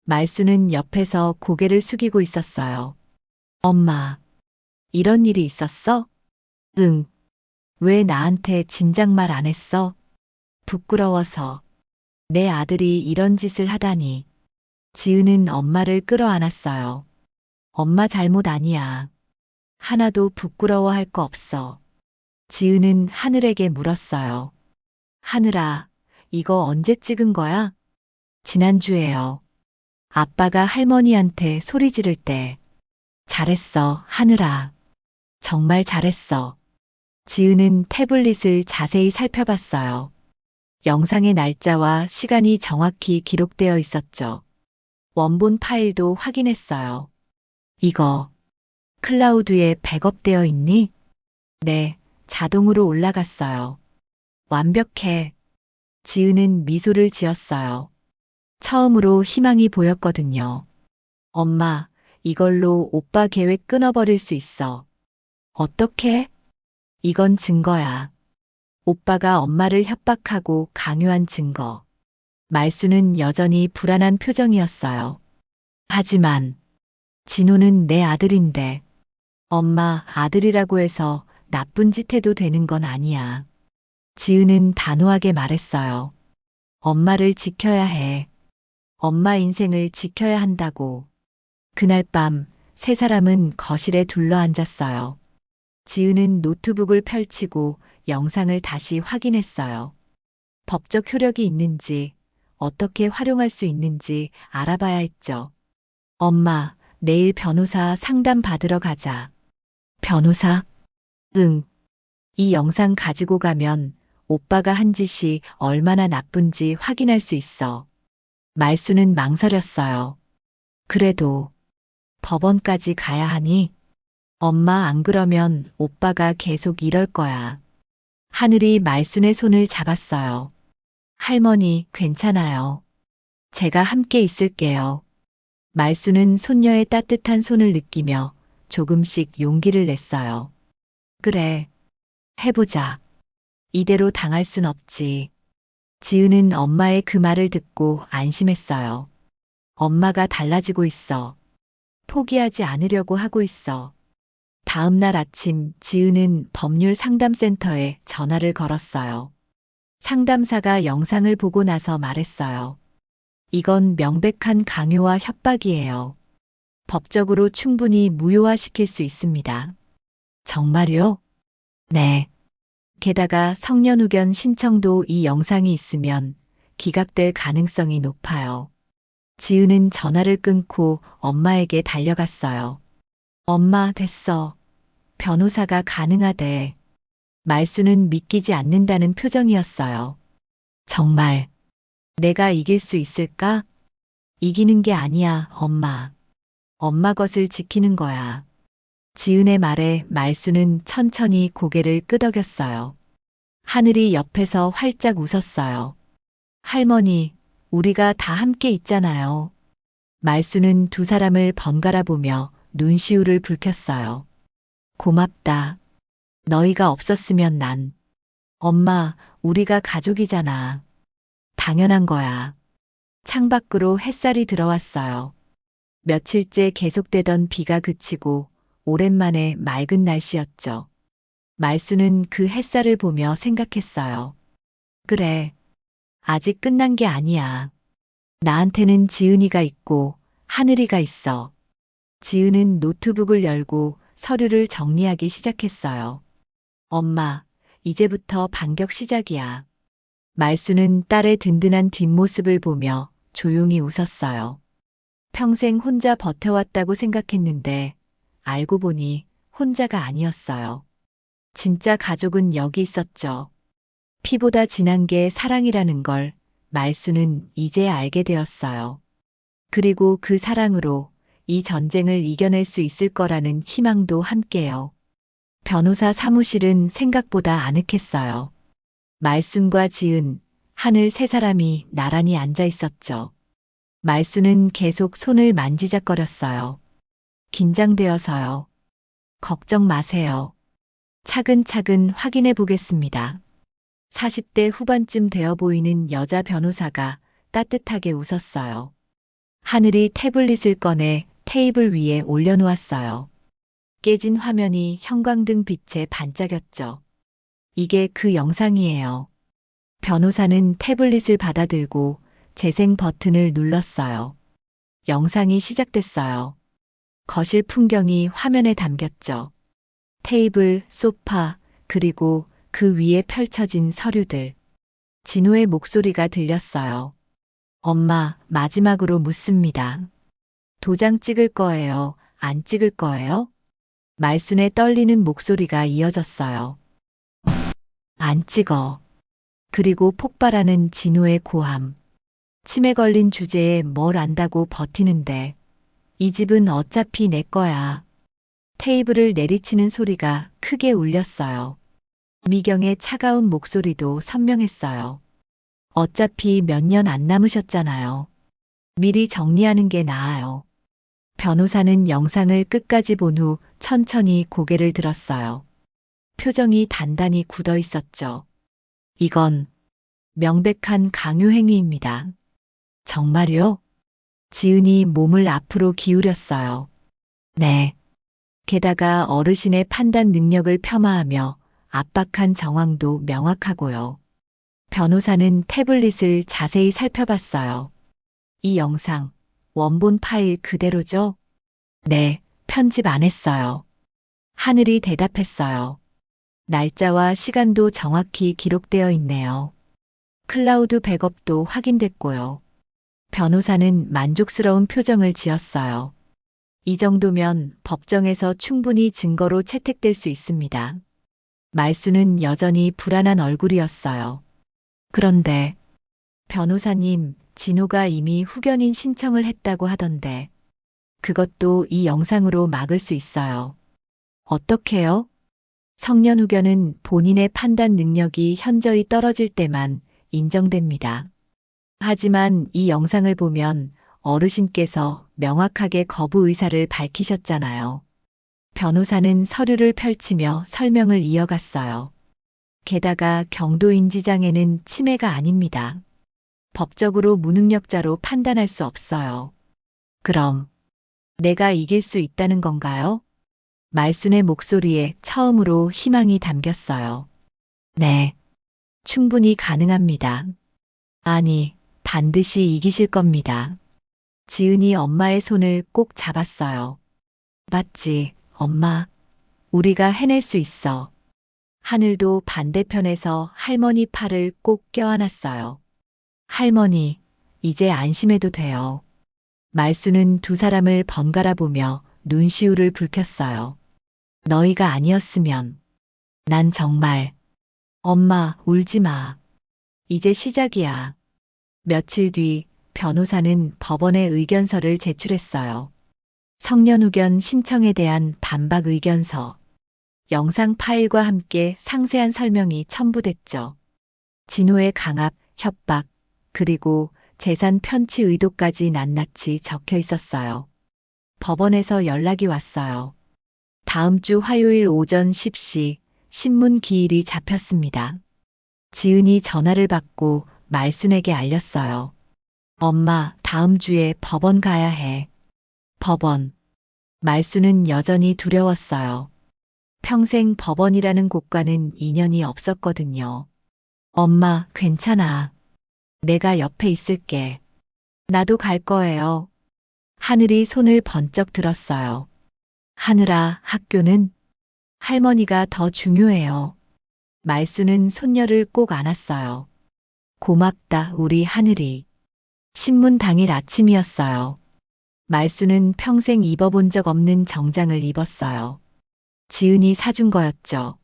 말수는 옆에서 고개를 숙이고 있었어요. 엄마, 이런 일이 있었어? 응. 왜 나한테 진작 말 안 했어? 부끄러워서. 내 아들이 이런 짓을 하다니. 지은은 엄마를 끌어안았어요. 엄마 잘못 아니야. 하나도 부끄러워할 거 없어. 지은은 하늘에게 물었어요. 하늘아, 이거 언제 찍은 거야? 지난주에요. 아빠가 할머니한테 소리 지를 때. 잘했어, 하늘아. 정말 잘했어. 지은은 태블릿을 자세히 살펴봤어요. 영상의 날짜와 시간이 정확히 기록되어 있었죠. 원본 파일도 확인했어요. 이거 클라우드에 백업되어 있니? 네, 자동으로 올라갔어요. 완벽해. 지은은 미소를 지었어요. 처음으로 희망이 보였거든요. 엄마, 이걸로 오빠 계획 끊어버릴 수 있어. 어떻게? 이건 증거야. 오빠가 엄마를 협박하고 강요한 증거. 말수는 여전히 불안한 표정이었어요. 하지만 진호는 내 아들인데 엄마 아들이라고 해서 나쁜 짓 해도 되는 건 아니야. 지은은 단호하게 말했어요. 엄마를 지켜야 해. 엄마 인생을 지켜야 한다고. 그날 밤 세 사람은 거실에 둘러앉았어요. 지은은 노트북을 펼치고 영상을 다시 확인했어요. 법적 효력이 있는지, 어떻게 활용할 수 있는지 알아봐야 했죠. 엄마, 내일 변호사 상담 받으러 가자. 변호사? 응. 이 영상 가지고 가면 오빠가 한 짓이 얼마나 나쁜지 확인할 수 있어. 말수는 망설였어요. 그래도 법원까지 가야 하니? 엄마 안 그러면 오빠가 계속 이럴 거야. 하늘이 말순의 손을 잡았어요. 할머니, 괜찮아요. 제가 함께 있을게요. 말순은 손녀의 따뜻한 손을 느끼며 조금씩 용기를 냈어요. 그래, 해보자. 이대로 당할 순 없지. 지은은 엄마의 그 말을 듣고 안심했어요. 엄마가 달라지고 있어. 포기하지 않으려고 하고 있어. 다음 날 아침 지은은 법률 상담센터에 전화를 걸었어요. 상담사가 영상을 보고 나서 말했어요. 이건 명백한 강요와 협박이에요. 법적으로 충분히 무효화시킬 수 있습니다. 정말요? 네. 게다가 성년후견 신청도 이 영상이 있으면 기각될 가능성이 높아요. 지은은 전화를 끊고 엄마에게 달려갔어요. 엄마, 됐어. 변호사가 가능하대. 말수는 믿기지 않는다는 표정이었어요. 정말 내가 이길 수 있을까? 이기는 게 아니야, 엄마. 엄마 것을 지키는 거야. 지은의 말에 말수는 천천히 고개를 끄덕였어요. 하늘이 옆에서 활짝 웃었어요. 할머니, 우리가 다 함께 있잖아요. 말수는 두 사람을 번갈아 보며 눈시울을 붉혔어요. 고맙다. 너희가 없었으면 난. 엄마, 우리가 가족이잖아. 당연한 거야. 창밖으로 햇살이 들어왔어요. 며칠째 계속되던 비가 그치고 오랜만에 맑은 날씨였죠. 말수는 그 햇살을 보며 생각했어요. 그래. 아직 끝난 게 아니야. 나한테는 지은이가 있고 하늘이가 있어. 지은은 노트북을 열고 서류를 정리하기 시작했어요. 엄마, 이제부터 반격 시작이야. 말수는 딸의 든든한 뒷모습을 보며 조용히 웃었어요. 평생 혼자 버텨왔다고 생각했는데 알고 보니 혼자가 아니었어요. 진짜 가족은 여기 있었죠. 피보다 진한 게 사랑이라는 걸 말수는 이제 알게 되었어요. 그리고 그 사랑으로 이 전쟁을 이겨낼 수 있을 거라는 희망도 함께요. 변호사 사무실은 생각보다 아늑했어요. 말순과 지은, 하늘 세 사람이 나란히 앉아 있었죠. 말순은 계속 손을 만지작거렸어요. 긴장되어서요. 걱정 마세요. 차근차근 확인해 보겠습니다. 40대 후반쯤 되어 보이는 여자 변호사가 따뜻하게 웃었어요. 하늘이 태블릿을 꺼내 테이블 위에 올려놓았어요. 깨진 화면이 형광등 빛에 반짝였죠. 이게 그 영상이에요. 변호사는 태블릿을 받아들고 재생 버튼을 눌렀어요. 영상이 시작됐어요. 거실 풍경이 화면에 담겼죠. 테이블, 소파, 그리고 그 위에 펼쳐진 서류들. 진호의 목소리가 들렸어요. 엄마, 마지막으로 묻습니다. 도장 찍을 거예요? 안 찍을 거예요? 말순의 떨리는 목소리가 이어졌어요. 안 찍어. 그리고 폭발하는 진호의 고함. 치매 걸린 주제에 뭘 안다고 버티는데. 이 집은 어차피 내 거야. 테이블을 내리치는 소리가 크게 울렸어요. 미경의 차가운 목소리도 선명했어요. 어차피 몇 년 안 남으셨잖아요. 미리 정리하는 게 나아요. 변호사는 영상을 끝까지 본 후 천천히 고개를 들었어요. 표정이 단단히 굳어 있었죠. 이건 명백한 강요 행위입니다. 정말요? 지은이 몸을 앞으로 기울였어요. 네. 게다가 어르신의 판단 능력을 폄하하며 압박한 정황도 명확하고요. 변호사는 태블릿을 자세히 살펴봤어요. 이 영상, 원본 파일 그대로죠? 네, 편집 안 했어요. 하늘이 대답했어요. 날짜와 시간도 정확히 기록되어 있네요. 클라우드 백업도 확인됐고요. 변호사는 만족스러운 표정을 지었어요. 이 정도면 법정에서 충분히 증거로 채택될 수 있습니다. 말수는 여전히 불안한 얼굴이었어요. 그런데 변호사님, 진호가 이미 후견인 신청을 했다고 하던데 그것도 이 영상으로 막을 수 있어요. 어떻게요? 성년 후견은 본인의 판단 능력이 현저히 떨어질 때만 인정됩니다. 하지만 이 영상을 보면 어르신께서 명확하게 거부 의사를 밝히셨잖아요. 변호사는 서류를 펼치며 설명을 이어갔어요. 게다가 경도인지장애는 치매가 아닙니다. 법적으로 무능력자로 판단할 수 없어요. 그럼 내가 이길 수 있다는 건가요? 말순의 목소리에 처음으로 희망이 담겼어요. 네, 충분히 가능합니다. 아니, 반드시 이기실 겁니다. 지은이 엄마의 손을 꼭 잡았어요. 맞지, 엄마. 우리가 해낼 수 있어. 하늘도 반대편에서 할머니 팔을 꼭 껴안았어요. 할머니, 이제 안심해도 돼요. 말수는 두 사람을 번갈아 보며 눈시울을 붉혔어요. 너희가 아니었으면 난 정말 엄마 울지 마. 이제 시작이야. 며칠 뒤 변호사는 법원에 의견서를 제출했어요. 성년 후견 신청에 대한 반박 의견서. 영상 파일과 함께 상세한 설명이 첨부됐죠. 진호의 강압, 협박, 그리고 재산 편취 의도까지 낱낱이 적혀 있었어요. 법원에서 연락이 왔어요. 다음 주 화요일 오전 10시 신문 기일이 잡혔습니다. 지은이 전화를 받고 말순에게 알렸어요. 엄마, 다음 주에 법원 가야 해. 법원. 말순은 여전히 두려웠어요. 평생 법원이라는 곳과는 인연이 없었거든요. 엄마, 괜찮아. 내가 옆에 있을게. 나도 갈 거예요. 하늘이 손을 번쩍 들었어요. 하늘아, 학교는? 할머니가 더 중요해요. 말수는 손녀를 꼭 안았어요. 고맙다, 우리 하늘이. 신문 당일 아침이었어요. 말수는 평생 입어본 적 없는 정장을 입었어요. 지은이 사준 거였죠.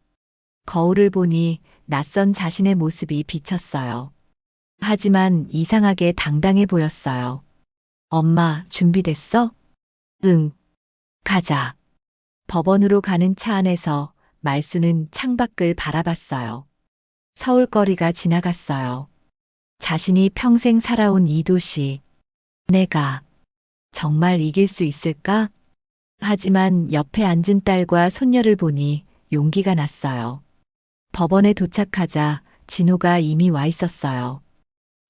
거울을 보니 낯선 자신의 모습이 비쳤어요. 하지만 이상하게 당당해 보였어요. 엄마, 준비됐어? 응, 가자. 법원으로 가는 차 안에서 말수는 창밖을 바라봤어요. 서울거리가 지나갔어요. 자신이 평생 살아온 이 도시. 내가 정말 이길 수 있을까? 하지만 옆에 앉은 딸과 손녀를 보니 용기가 났어요. 법원에 도착하자 진호가 이미 와 있었어요.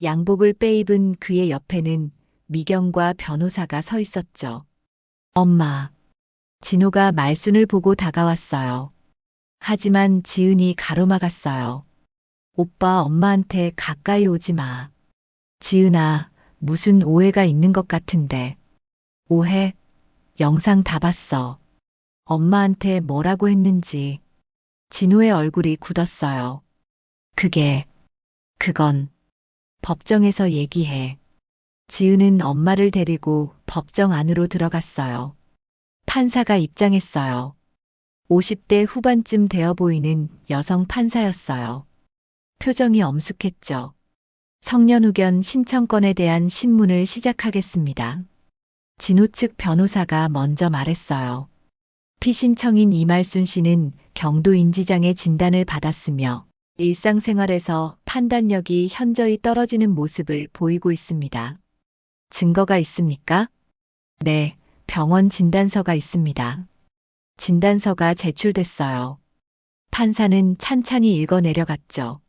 양복을 빼입은 그의 옆에는 미경과 변호사가 서 있었죠. 엄마. 진호가 말순을 보고 다가왔어요. 하지만 지은이 가로막았어요. 오빠 엄마한테 가까이 오지 마. 지은아, 무슨 오해가 있는 것 같은데. 오해? 영상 다 봤어. 엄마한테 뭐라고 했는지. 진호의 얼굴이 굳었어요. 그건 법정에서 얘기해. 지은은 엄마를 데리고 법정 안으로 들어갔어요. 판사가 입장했어요. 50대 후반쯤 되어 보이는 여성 판사였어요. 표정이 엄숙했죠. 성년후견 신청권에 대한 신문을 시작하겠습니다. 진호 측 변호사가 먼저 말했어요. 피신청인 이말순 씨는 경도인지장애 진단을 받았으며 일상생활에서 판단력이 현저히 떨어지는 모습을 보이고 있습니다. 증거가 있습니까? 네, 병원 진단서가 있습니다. 진단서가 제출됐어요. 판사는 찬찬히 읽어 내려갔죠.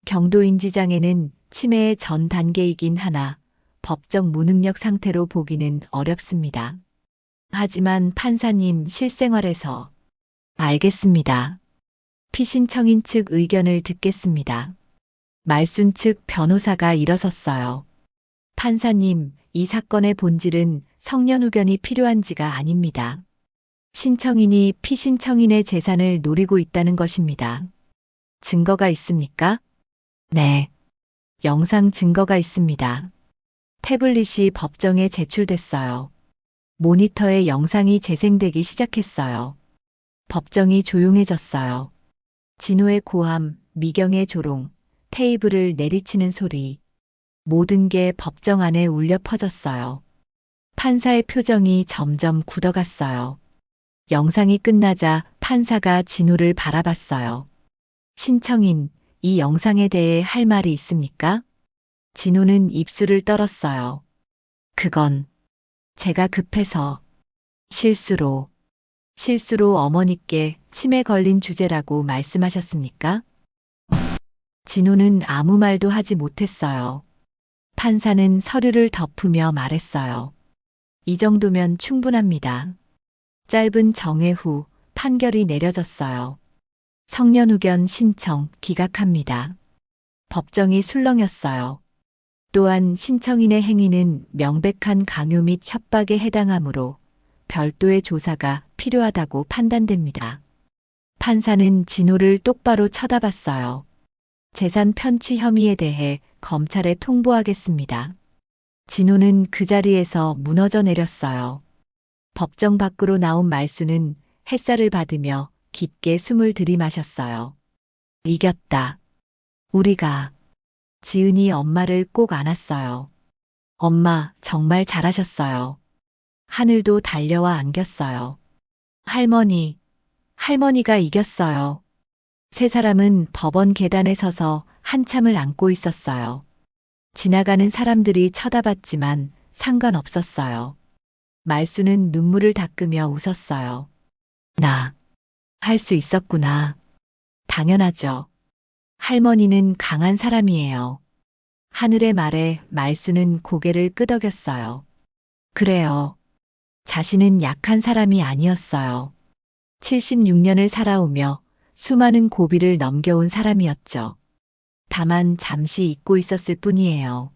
경도인지장애는 치매의 전 단계이긴 하나 법적 무능력 상태로 보기는 어렵습니다. 하지만 판사님 실생활에서 알겠습니다. 피신청인 측 의견을 듣겠습니다. 말순 측 변호사가 일어섰어요. 판사님, 이 사건의 본질은 성년후견이 필요한지가 아닙니다. 신청인이 피신청인의 재산을 노리고 있다는 것입니다. 증거가 있습니까? 네. 영상 증거가 있습니다. 태블릿이 법정에 제출됐어요. 모니터에 영상이 재생되기 시작했어요. 법정이 조용해졌어요. 진호의 고함, 미경의 조롱, 테이블을 내리치는 소리. 모든 게 법정 안에 울려 퍼졌어요. 판사의 표정이 점점 굳어갔어요. 영상이 끝나자 판사가 진호를 바라봤어요. 신청인, 이 영상에 대해 할 말이 있습니까? 진호는 입술을 떨었어요. 그건 제가 급해서 실수로 어머니께 치매 걸린 주제라고 말씀하셨습니까? 진호는 아무 말도 하지 못했어요. 판사는 서류를 덮으며 말했어요. 이 정도면 충분합니다. 짧은 정회 후 판결이 내려졌어요. 성년후견 신청 기각합니다. 법정이 술렁였어요. 또한 신청인의 행위는 명백한 강요 및 협박에 해당하므로 별도의 조사가 필요하다고 판단됩니다. 판사는 진호를 똑바로 쳐다봤어요. 재산 편취 혐의에 대해 검찰에 통보하겠습니다. 진호는 그 자리에서 무너져 내렸어요. 법정 밖으로 나온 말수는 햇살을 받으며 깊게 숨을 들이마셨어요. 이겼다. 우리가. 지은이 엄마를 꼭 안았어요. 엄마, 정말 잘하셨어요. 하늘도 달려와 안겼어요. 할머니가 이겼어요. 세 사람은 법원 계단에 서서 한참을 안고 있었어요. 지나가는 사람들이 쳐다봤지만 상관없었어요. 말수는 눈물을 닦으며 웃었어요. 나, 할 수 있었구나. 당연하죠. 할머니는 강한 사람이에요. 하늘의 말에 말수는 고개를 끄덕였어요. 그래요. 자신은 약한 사람이 아니었어요. 76년을 살아오며 수많은 고비를 넘겨온 사람이었죠. 다만 잠시 잊고 있었을 뿐이에요.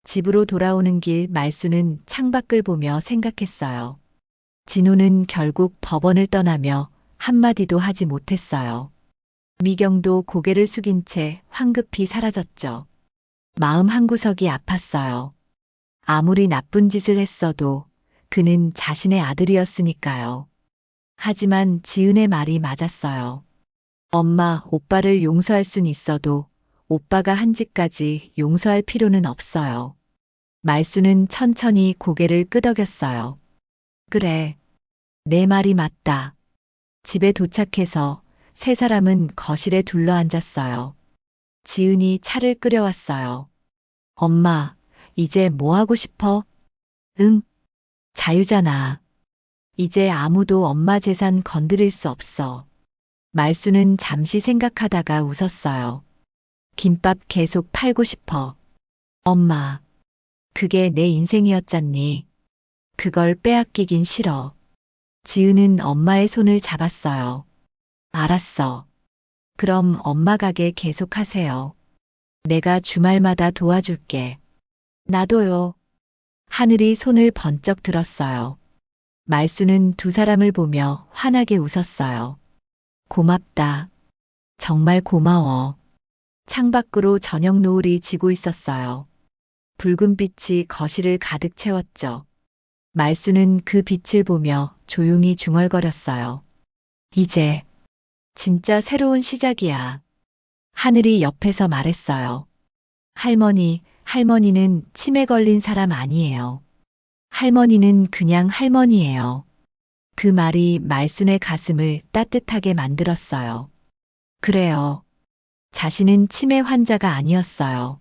집으로 돌아오는 길 말수는 창밖을 보며 생각했어요. 진호는 결국 법원을 떠나며 한마디도 하지 못했어요. 미경도 고개를 숙인 채 황급히 사라졌죠. 마음 한구석이 아팠어요. 아무리 나쁜 짓을 했어도 그는 자신의 아들이었으니까요. 하지만 지은의 말이 맞았어요. 엄마, 오빠를 용서할 순 있어도 오빠가 한 짓까지 용서할 필요는 없어요. 말수는 천천히 고개를 끄덕였어요. 그래. 내 말이 맞다. 집에 도착해서 세 사람은 거실에 둘러앉았어요. 지은이 차를 끓여왔어요. 엄마, 이제 뭐 하고 싶어? 응, 자유잖아. 이제 아무도 엄마 재산 건드릴 수 없어. 말수는 잠시 생각하다가 웃었어요. 김밥 계속 팔고 싶어. 엄마, 그게 내 인생이었잖니. 그걸 빼앗기긴 싫어. 지은은 엄마의 손을 잡았어요. 알았어. 그럼 엄마 가게 계속 하세요. 내가 주말마다 도와줄게. 나도요. 하늘이 손을 번쩍 들었어요. 말수는 두 사람을 보며 환하게 웃었어요. 고맙다. 정말 고마워. 창밖으로 저녁 노을이 지고 있었어요. 붉은 빛이 거실을 가득 채웠죠. 말수는 그 빛을 보며 조용히 중얼거렸어요. 이제 진짜 새로운 시작이야. 하늘이 옆에서 말했어요. 할머니는 치매 걸린 사람 아니에요. 할머니는 그냥 할머니예요. 그 말이 말순의 가슴을 따뜻하게 만들었어요. 그래요. 자신은 치매 환자가 아니었어요.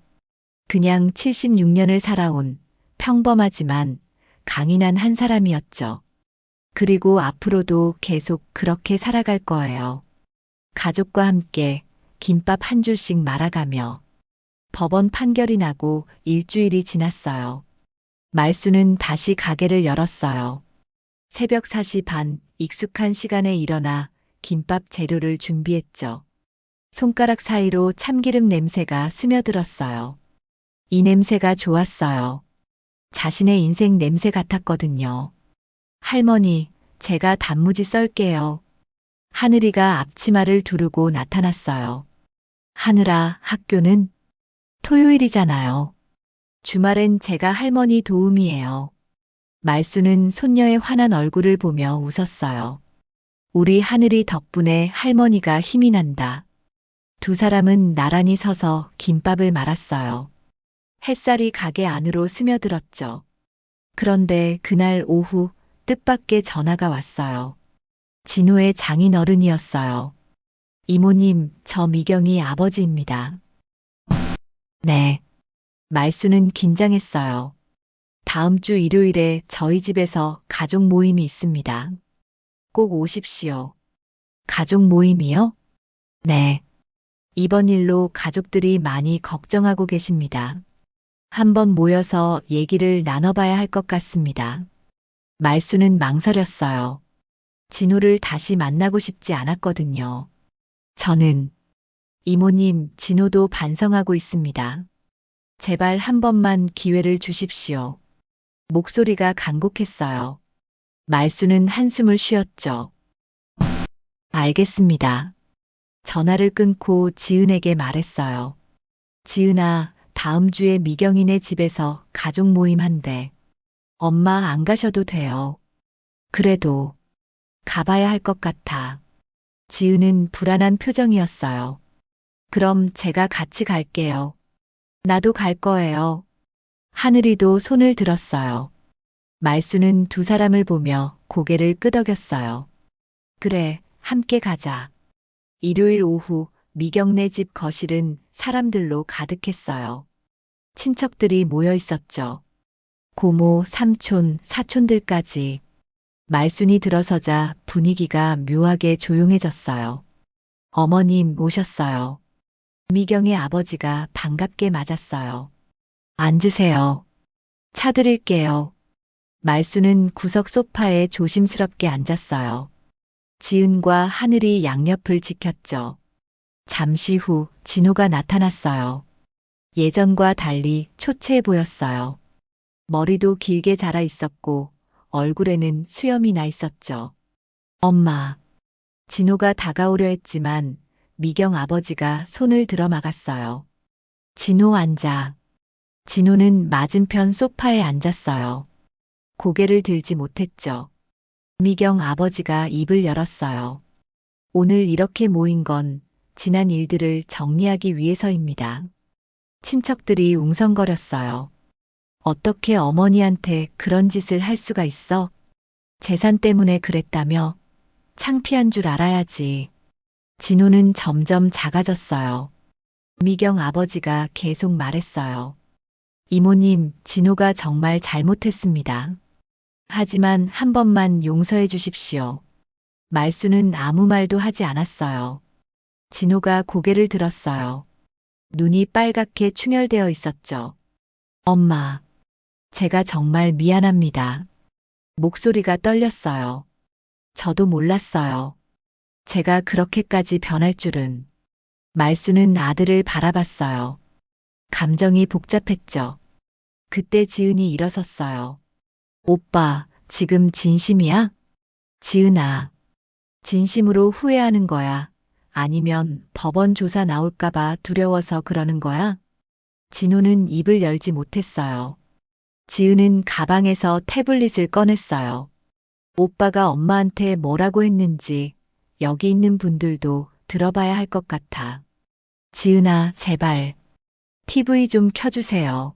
그냥 76년을 살아온 평범하지만 강인한 한 사람이었죠. 그리고 앞으로도 계속 그렇게 살아갈 거예요. 가족과 함께 김밥 한 줄씩 말아가며. 법원 판결이 나고 일주일이 지났어요. 말수는 다시 가게를 열었어요. 새벽 4시 반 익숙한 시간에 일어나 김밥 재료를 준비했죠. 손가락 사이로 참기름 냄새가 스며들었어요. 이 냄새가 좋았어요. 자신의 인생 냄새 같았거든요. 할머니, 제가 단무지 썰게요. 하늘이가 앞치마를 두르고 나타났어요. 하늘아, 학교는? 토요일이잖아요. 주말엔 제가 할머니 도움이에요. 말수는 손녀의 환한 얼굴을 보며 웃었어요. 우리 하늘이 덕분에 할머니가 힘이 난다. 두 사람은 나란히 서서 김밥을 말았어요. 햇살이 가게 안으로 스며들었죠. 그런데 그날 오후 뜻밖의 전화가 왔어요. 진호의 장인어른이었어요. 이모님, 저 미경이 아버지입니다. 네. 말수는 긴장했어요. 다음 주 일요일에 저희 집에서 가족 모임이 있습니다. 꼭 오십시오. 가족 모임이요? 네. 이번 일로 가족들이 많이 걱정하고 계십니다. 한번 모여서 얘기를 나눠봐야 할 것 같습니다. 말수는 망설였어요. 진호를 다시 만나고 싶지 않았거든요. 저는 이모님, 진호도 반성하고 있습니다. 제발 한 번만 기회를 주십시오. 목소리가 간곡했어요. 말수는 한숨을 쉬었죠. 알겠습니다. 전화를 끊고 지은에게 말했어요. 지은아, 다음 주에 미경이네 집에서 가족 모임 한대. 엄마 안 가셔도 돼요. 그래도 가봐야 할 것 같아. 지은은 불안한 표정이었어요. 그럼 제가 같이 갈게요. 나도 갈 거예요. 하늘이도 손을 들었어요. 말수는 두 사람을 보며 고개를 끄덕였어요. 그래, 함께 가자. 일요일 오후 미경네 집 거실은 사람들로 가득했어요. 친척들이 모여 있었죠. 고모, 삼촌, 사촌들까지. 말순이 들어서자 분위기가 묘하게 조용해졌어요. 어머님 오셨어요. 미경의 아버지가 반갑게 맞았어요. 앉으세요. 차 드릴게요. 말수는 구석 소파에 조심스럽게 앉았어요. 지은과 하늘이 양옆을 지켰죠. 잠시 후 진호가 나타났어요. 예전과 달리 초췌해 보였어요. 머리도 길게 자라 있었고 얼굴에는 수염이 나 있었죠. 엄마. 진호가 다가오려 했지만 미경 아버지가 손을 들어 막았어요. 진호 앉아. 진호는 맞은편 소파에 앉았어요. 고개를 들지 못했죠. 미경 아버지가 입을 열었어요. 오늘 이렇게 모인 건 지난 일들을 정리하기 위해서입니다. 친척들이 웅성거렸어요. 어떻게 어머니한테 그런 짓을 할 수가 있어? 재산 때문에 그랬다며? 창피한 줄 알아야지. 진호는 점점 작아졌어요. 미경 아버지가 계속 말했어요. 이모님, 진호가 정말 잘못했습니다. 하지만 한 번만 용서해 주십시오. 말수는 아무 말도 하지 않았어요. 진호가 고개를 들었어요. 눈이 빨갛게 충혈되어 있었죠. 엄마, 제가 정말 미안합니다. 목소리가 떨렸어요. 저도 몰랐어요. 제가 그렇게까지 변할 줄은. 말수는 아들을 바라봤어요. 감정이 복잡했죠. 그때 지은이 일어섰어요. 오빠, 지금 진심이야? 지은아, 진심으로 후회하는 거야? 아니면 법원 조사 나올까봐 두려워서 그러는 거야? 진호는 입을 열지 못했어요. 지은은 가방에서 태블릿을 꺼냈어요. 오빠가 엄마한테 뭐라고 했는지 여기 있는 분들도 들어봐야 할 것 같아. 지은아, 제발. TV 좀 켜주세요.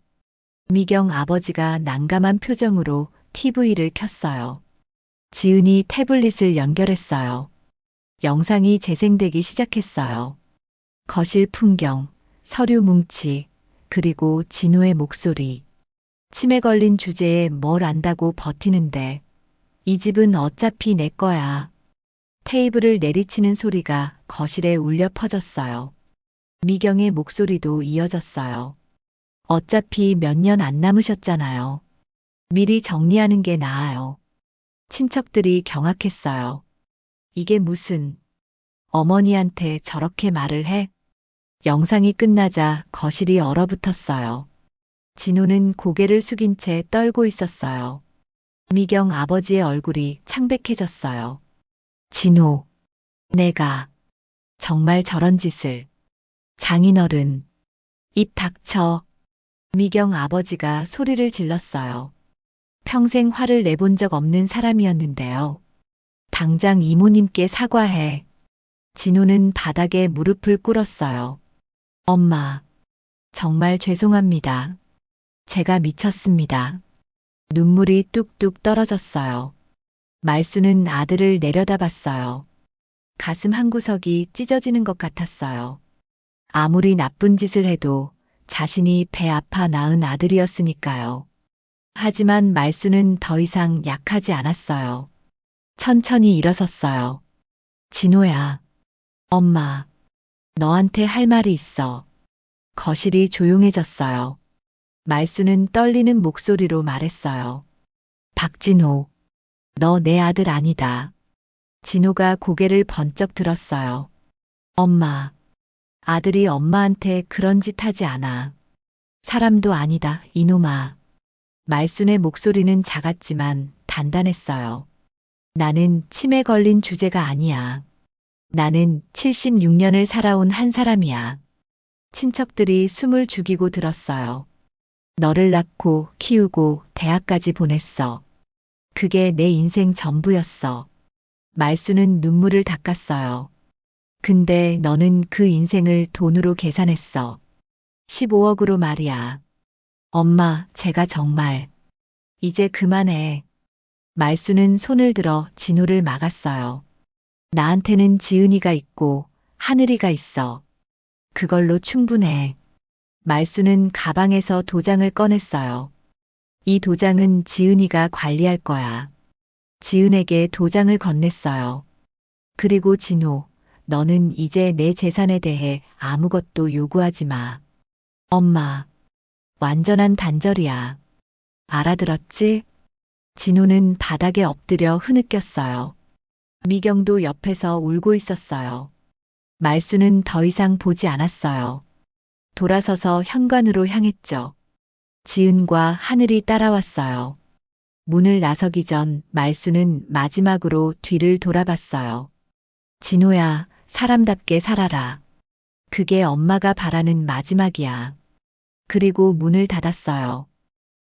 미경 아버지가 난감한 표정으로 TV를 켰어요. 지은이 태블릿을 연결했어요. 영상이 재생되기 시작했어요. 거실 풍경, 서류 뭉치, 그리고 진호의 목소리. 치매 걸린 주제에 뭘 안다고 버티는데. 이 집은 어차피 내 거야. 테이블을 내리치는 소리가 거실에 울려 퍼졌어요. 미경의 목소리도 이어졌어요. 어차피 몇 년 안 남으셨잖아요. 미리 정리하는 게 나아요. 친척들이 경악했어요. 이게 무슨, 어머니한테 저렇게 말을 해? 영상이 끝나자 거실이 얼어붙었어요. 진호는 고개를 숙인 채 떨고 있었어요. 미경 아버지의 얼굴이 창백해졌어요. 진호, 내가 정말 저런 짓을. 장인어른, 입 닥쳐. 미경 아버지가 소리를 질렀어요. 평생 화를 내본 적 없는 사람이었는데요. 당장 이모님께 사과해. 진호는 바닥에 무릎을 꿇었어요. 엄마, 정말 죄송합니다. 제가 미쳤습니다. 눈물이 뚝뚝 떨어졌어요. 말수는 아들을 내려다봤어요. 가슴 한구석이 찢어지는 것 같았어요. 아무리 나쁜 짓을 해도 자신이 배 아파 낳은 아들이었으니까요. 하지만 말수는 더 이상 약하지 않았어요. 천천히 일어섰어요. 진호야, 엄마, 너한테 할 말이 있어. 거실이 조용해졌어요. 말수는 떨리는 목소리로 말했어요. 박진호, 너 내 아들 아니다. 진호가 고개를 번쩍 들었어요. 엄마, 아들이 엄마한테 그런 짓 하지 않아. 사람도 아니다, 이놈아. 말순의 목소리는 작았지만 단단했어요. 나는 치매 걸린 주제가 아니야. 나는 76년을 살아온 한 사람이야. 친척들이 숨을 죽이고 들었어요. 너를 낳고 키우고 대학까지 보냈어. 그게 내 인생 전부였어. 말수는 눈물을 닦았어요. 근데 너는 그 인생을 돈으로 계산했어. 15억으로 말이야. 엄마, 제가 정말. 이제 그만해. 말수는 손을 들어 진호를 막았어요. 나한테는 지은이가 있고 하늘이가 있어. 그걸로 충분해. 말수는 가방에서 도장을 꺼냈어요. 이 도장은 지은이가 관리할 거야. 지은에게 도장을 건넸어요. 그리고 진호, 너는 이제 내 재산에 대해 아무것도 요구하지 마. 엄마, 완전한 단절이야. 알아들었지? 진호는 바닥에 엎드려 흐느꼈어요. 미경도 옆에서 울고 있었어요. 말수는 더 이상 보지 않았어요. 돌아서서 현관으로 향했죠. 지은과 하늘이 따라왔어요. 문을 나서기 전 말수는 마지막으로 뒤를 돌아봤어요. 진호야, 사람답게 살아라. 그게 엄마가 바라는 마지막이야. 그리고 문을 닫았어요.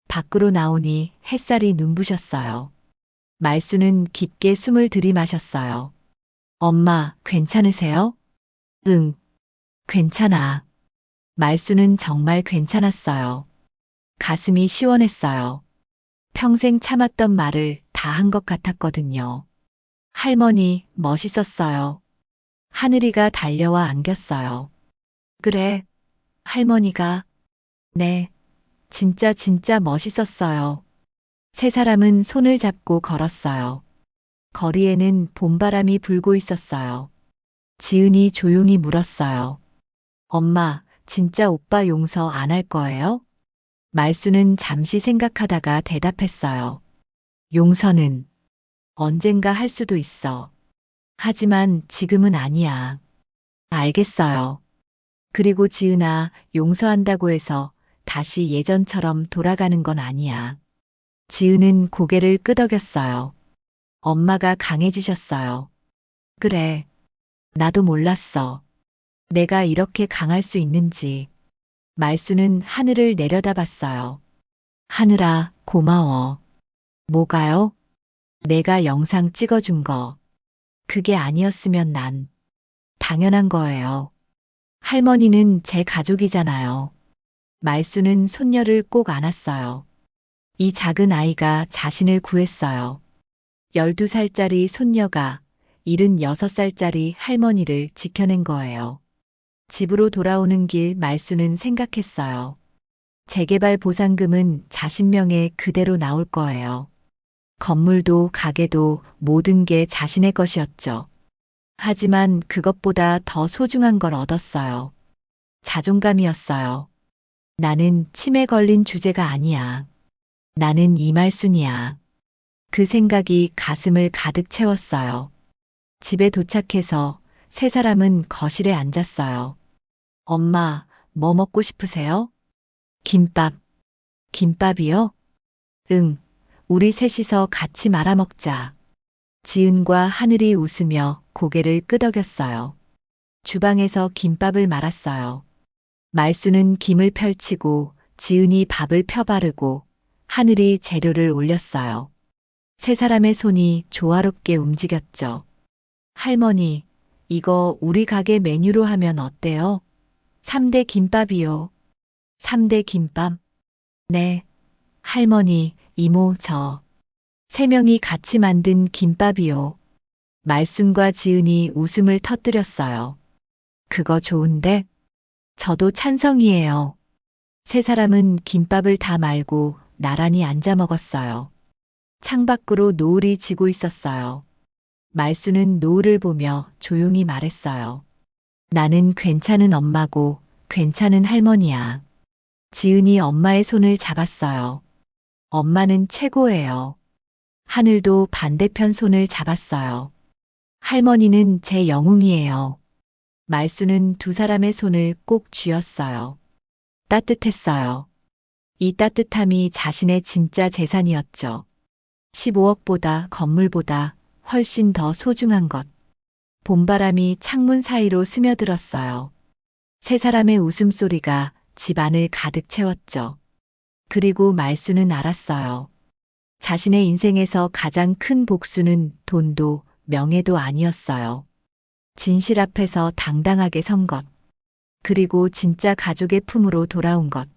밖으로 나오니 햇살이 눈부셨어요. 말수는 깊게 숨을 들이마셨어요. 엄마, 괜찮으세요? 응, 괜찮아. 말수는 정말 괜찮았어요. 가슴이 시원했어요. 평생 참았던 말을 다 다 한 것 같았거든요. 할머니, 멋있었어요. 하늘이가 달려와 안겼어요. 그래, 할머니가. 네, 진짜 멋있었어요. 세 사람은 손을 잡고 걸었어요. 거리에는 봄바람이 불고 있었어요. 지은이 조용히 물었어요. 엄마, 진짜 오빠 용서 안 할 거예요? 말수는 잠시 생각하다가 대답했어요. 용서는 언젠가 할 수도 있어. 하지만 지금은 아니야. 알겠어요. 그리고 지은아, 용서한다고 해서 다시 예전처럼 돌아가는 건 아니야. 지은은 고개를 끄덕였어요. 엄마가 강해지셨어요. 그래. 나도 몰랐어. 내가 이렇게 강할 수 있는지. 말수는 하늘을 내려다봤어요. 하늘아, 고마워. 뭐가요? 내가 영상 찍어준 거. 그게 아니었으면 난 당연한 거예요. 할머니는 제 가족이잖아요. 말수는 손녀를 꼭 안았어요. 이 작은 아이가 자신을 구했어요. 12살짜리 손녀가 76살짜리 할머니를 지켜낸 거예요. 집으로 돌아오는 길 말수는 생각했어요. 재개발 보상금은 자신 명에 그대로 나올 거예요. 건물도 가게도 모든 게 자신의 것이었죠. 하지만 그것보다 더 소중한 걸 얻었어요. 자존감이었어요. 나는 치매 걸린 주제가 아니야. 나는 이말순이야. 그 생각이 가슴을 가득 채웠어요. 집에 도착해서 세 사람은 거실에 앉았어요. 엄마, 뭐 먹고 싶으세요? 김밥. 김밥이요? 응, 우리 셋이서 같이 말아 먹자. 지은과 하늘이 웃으며 고개를 끄덕였어요. 주방에서 김밥을 말았어요. 말수는 김을 펼치고 지은이 밥을 펴바르고 하늘이 재료를 올렸어요. 세 사람의 손이 조화롭게 움직였죠. 할머니, 이거 우리 가게 메뉴로 하면 어때요? 3대 김밥이요. 3대 김밥? 네. 할머니, 이모, 저. 세 명이 같이 만든 김밥이요. 말순과 지은이 웃음을 터뜨렸어요. 그거 좋은데? 저도 찬성이에요. 세 사람은 김밥을 다 말고 나란히 앉아 먹었어요. 창밖으로 노을이 지고 있었어요. 말수는 노을을 보며 조용히 말했어요. 나는 괜찮은 엄마고 괜찮은 할머니야. 지은이 엄마의 손을 잡았어요. 엄마는 최고예요. 하늘도 반대편 손을 잡았어요. 할머니는 제 영웅이에요. 말수는 두 사람의 손을 꼭 쥐었어요. 따뜻했어요. 이 따뜻함이 자신의 진짜 재산이었죠. 15억보다 건물보다 훨씬 더 소중한 것. 봄바람이 창문 사이로 스며들었어요. 세 사람의 웃음소리가 집 안을 가득 채웠죠. 그리고 말수는 알았어요. 자신의 인생에서 가장 큰 복수는 돈도 명예도 아니었어요. 진실 앞에서 당당하게 선 것. 그리고 진짜 가족의 품으로 돌아온 것.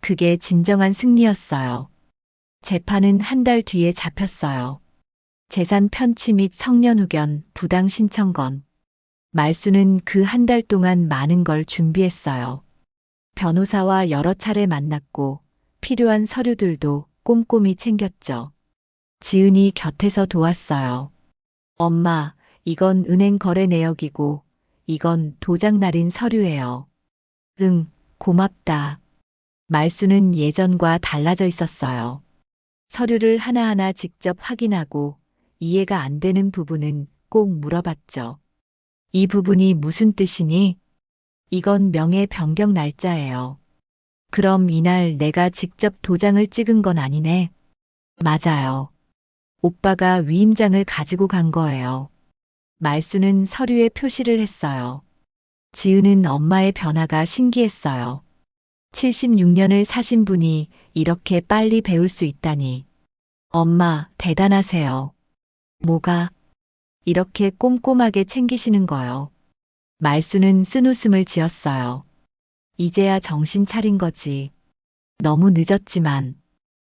그게 진정한 승리였어요. 재판은 한 달 뒤에 잡혔어요. 재산 편취 및 성년후견, 부당 신청건. 말수는 그 한 달 동안 많은 걸 준비했어요. 변호사와 여러 차례 만났고 필요한 서류들도 꼼꼼히 챙겼죠. 지은이 곁에서 도왔어요. 엄마, 이건 은행 거래 내역이고 이건 도장 날인 서류예요. 응, 고맙다. 말수는 예전과 달라져 있었어요. 서류를 하나하나 직접 확인하고 이해가 안 되는 부분은 꼭 물어봤죠. 이 부분이 무슨 뜻이니? 이건 명예 변경 날짜예요. 그럼 이날 내가 직접 도장을 찍은 건 아니네. 맞아요. 오빠가 위임장을 가지고 간 거예요. 말수는 서류에 표시를 했어요. 지은은 엄마의 변화가 신기했어요. 76년을 사신 분이 이렇게 빨리 배울 수 있다니. 엄마, 대단하세요. 뭐가? 이렇게 꼼꼼하게 챙기시는 거요. 말수는 쓴웃음을 지었어요. 이제야 정신 차린 거지. 너무 늦었지만.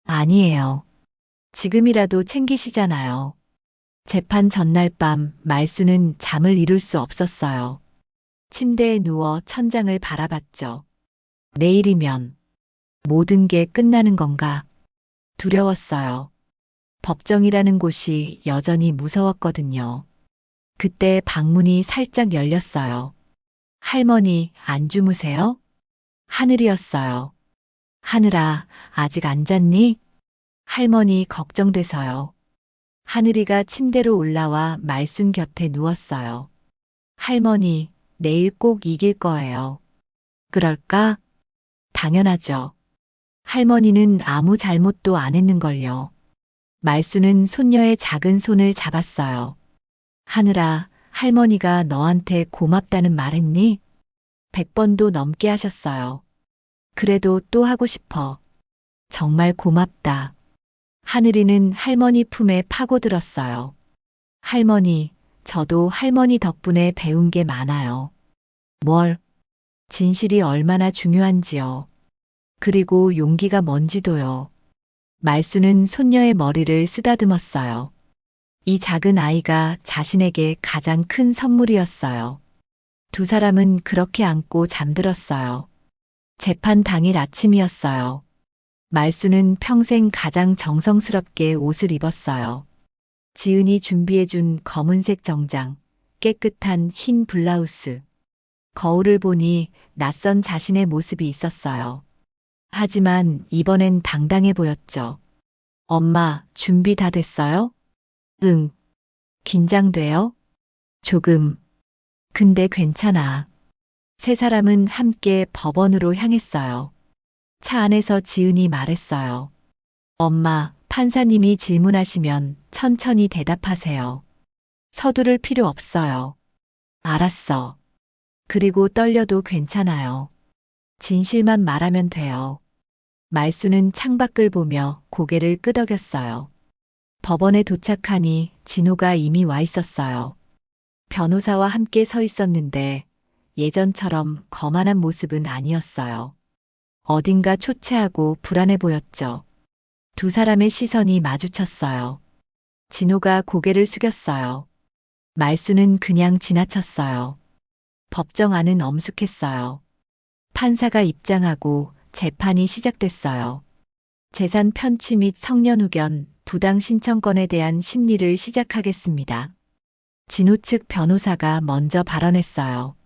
아니에요. 지금이라도 챙기시잖아요. 재판 전날 밤 말수는 잠을 이룰 수 없었어요. 침대에 누워 천장을 바라봤죠. 내일이면 모든 게 끝나는 건가 두려웠어요. 법정이라는 곳이 여전히 무서웠거든요. 그때 방문이 살짝 열렸어요. 할머니, 안 주무세요? 하늘이었어요. 하늘아, 아직 안 잤니? 할머니 걱정돼서요. 하늘이가 침대로 올라와 말순 곁에 누웠어요. 할머니, 내일 꼭 이길 거예요. 그럴까? 당연하죠. 할머니는 아무 잘못도 안 했는걸요. 말수는 손녀의 작은 손을 잡았어요. 하늘아, 할머니가 너한테 고맙다는 말 했니? 100번도 넘게 하셨어요. 그래도 또 하고 싶어. 정말 고맙다. 하늘이는 할머니 품에 파고들었어요. 할머니, 저도 할머니 덕분에 배운 게 많아요. 뭘? 진실이 얼마나 중요한지요. 그리고 용기가 뭔지도요. 말수는 손녀의 머리를 쓰다듬었어요. 이 작은 아이가 자신에게 가장 큰 선물이었어요. 두 사람은 그렇게 안고 잠들었어요. 재판 당일 아침이었어요. 말수는 평생 가장 정성스럽게 옷을 입었어요. 지은이 준비해준 검은색 정장, 깨끗한 흰 블라우스. 거울을 보니 낯선 자신의 모습이 있었어요. 하지만 이번엔 당당해 보였죠. 엄마, 준비 다 됐어요? 응. 긴장돼요? 조금. 근데 괜찮아. 세 사람은 함께 법원으로 향했어요. 차 안에서 지은이 말했어요. 엄마, 판사님이 질문하시면 천천히 대답하세요. 서두를 필요 없어요. 알았어. 그리고 떨려도 괜찮아요. 진실만 말하면 돼요. 말수는 창밖을 보며 고개를 끄덕였어요. 법원에 도착하니 진호가 이미 와 있었어요. 변호사와 함께 서 있었는데 예전처럼 거만한 모습은 아니었어요. 어딘가 초췌하고 불안해 보였죠. 두 사람의 시선이 마주쳤어요. 진호가 고개를 숙였어요. 말수는 그냥 지나쳤어요. 법정 안은 엄숙했어요. 판사가 입장하고 재판이 시작됐어요. 재산 편취 및 성년 후견, 부당 신청권에 대한 심리를 시작하겠습니다. 진호 측 변호사가 먼저 발언했어요.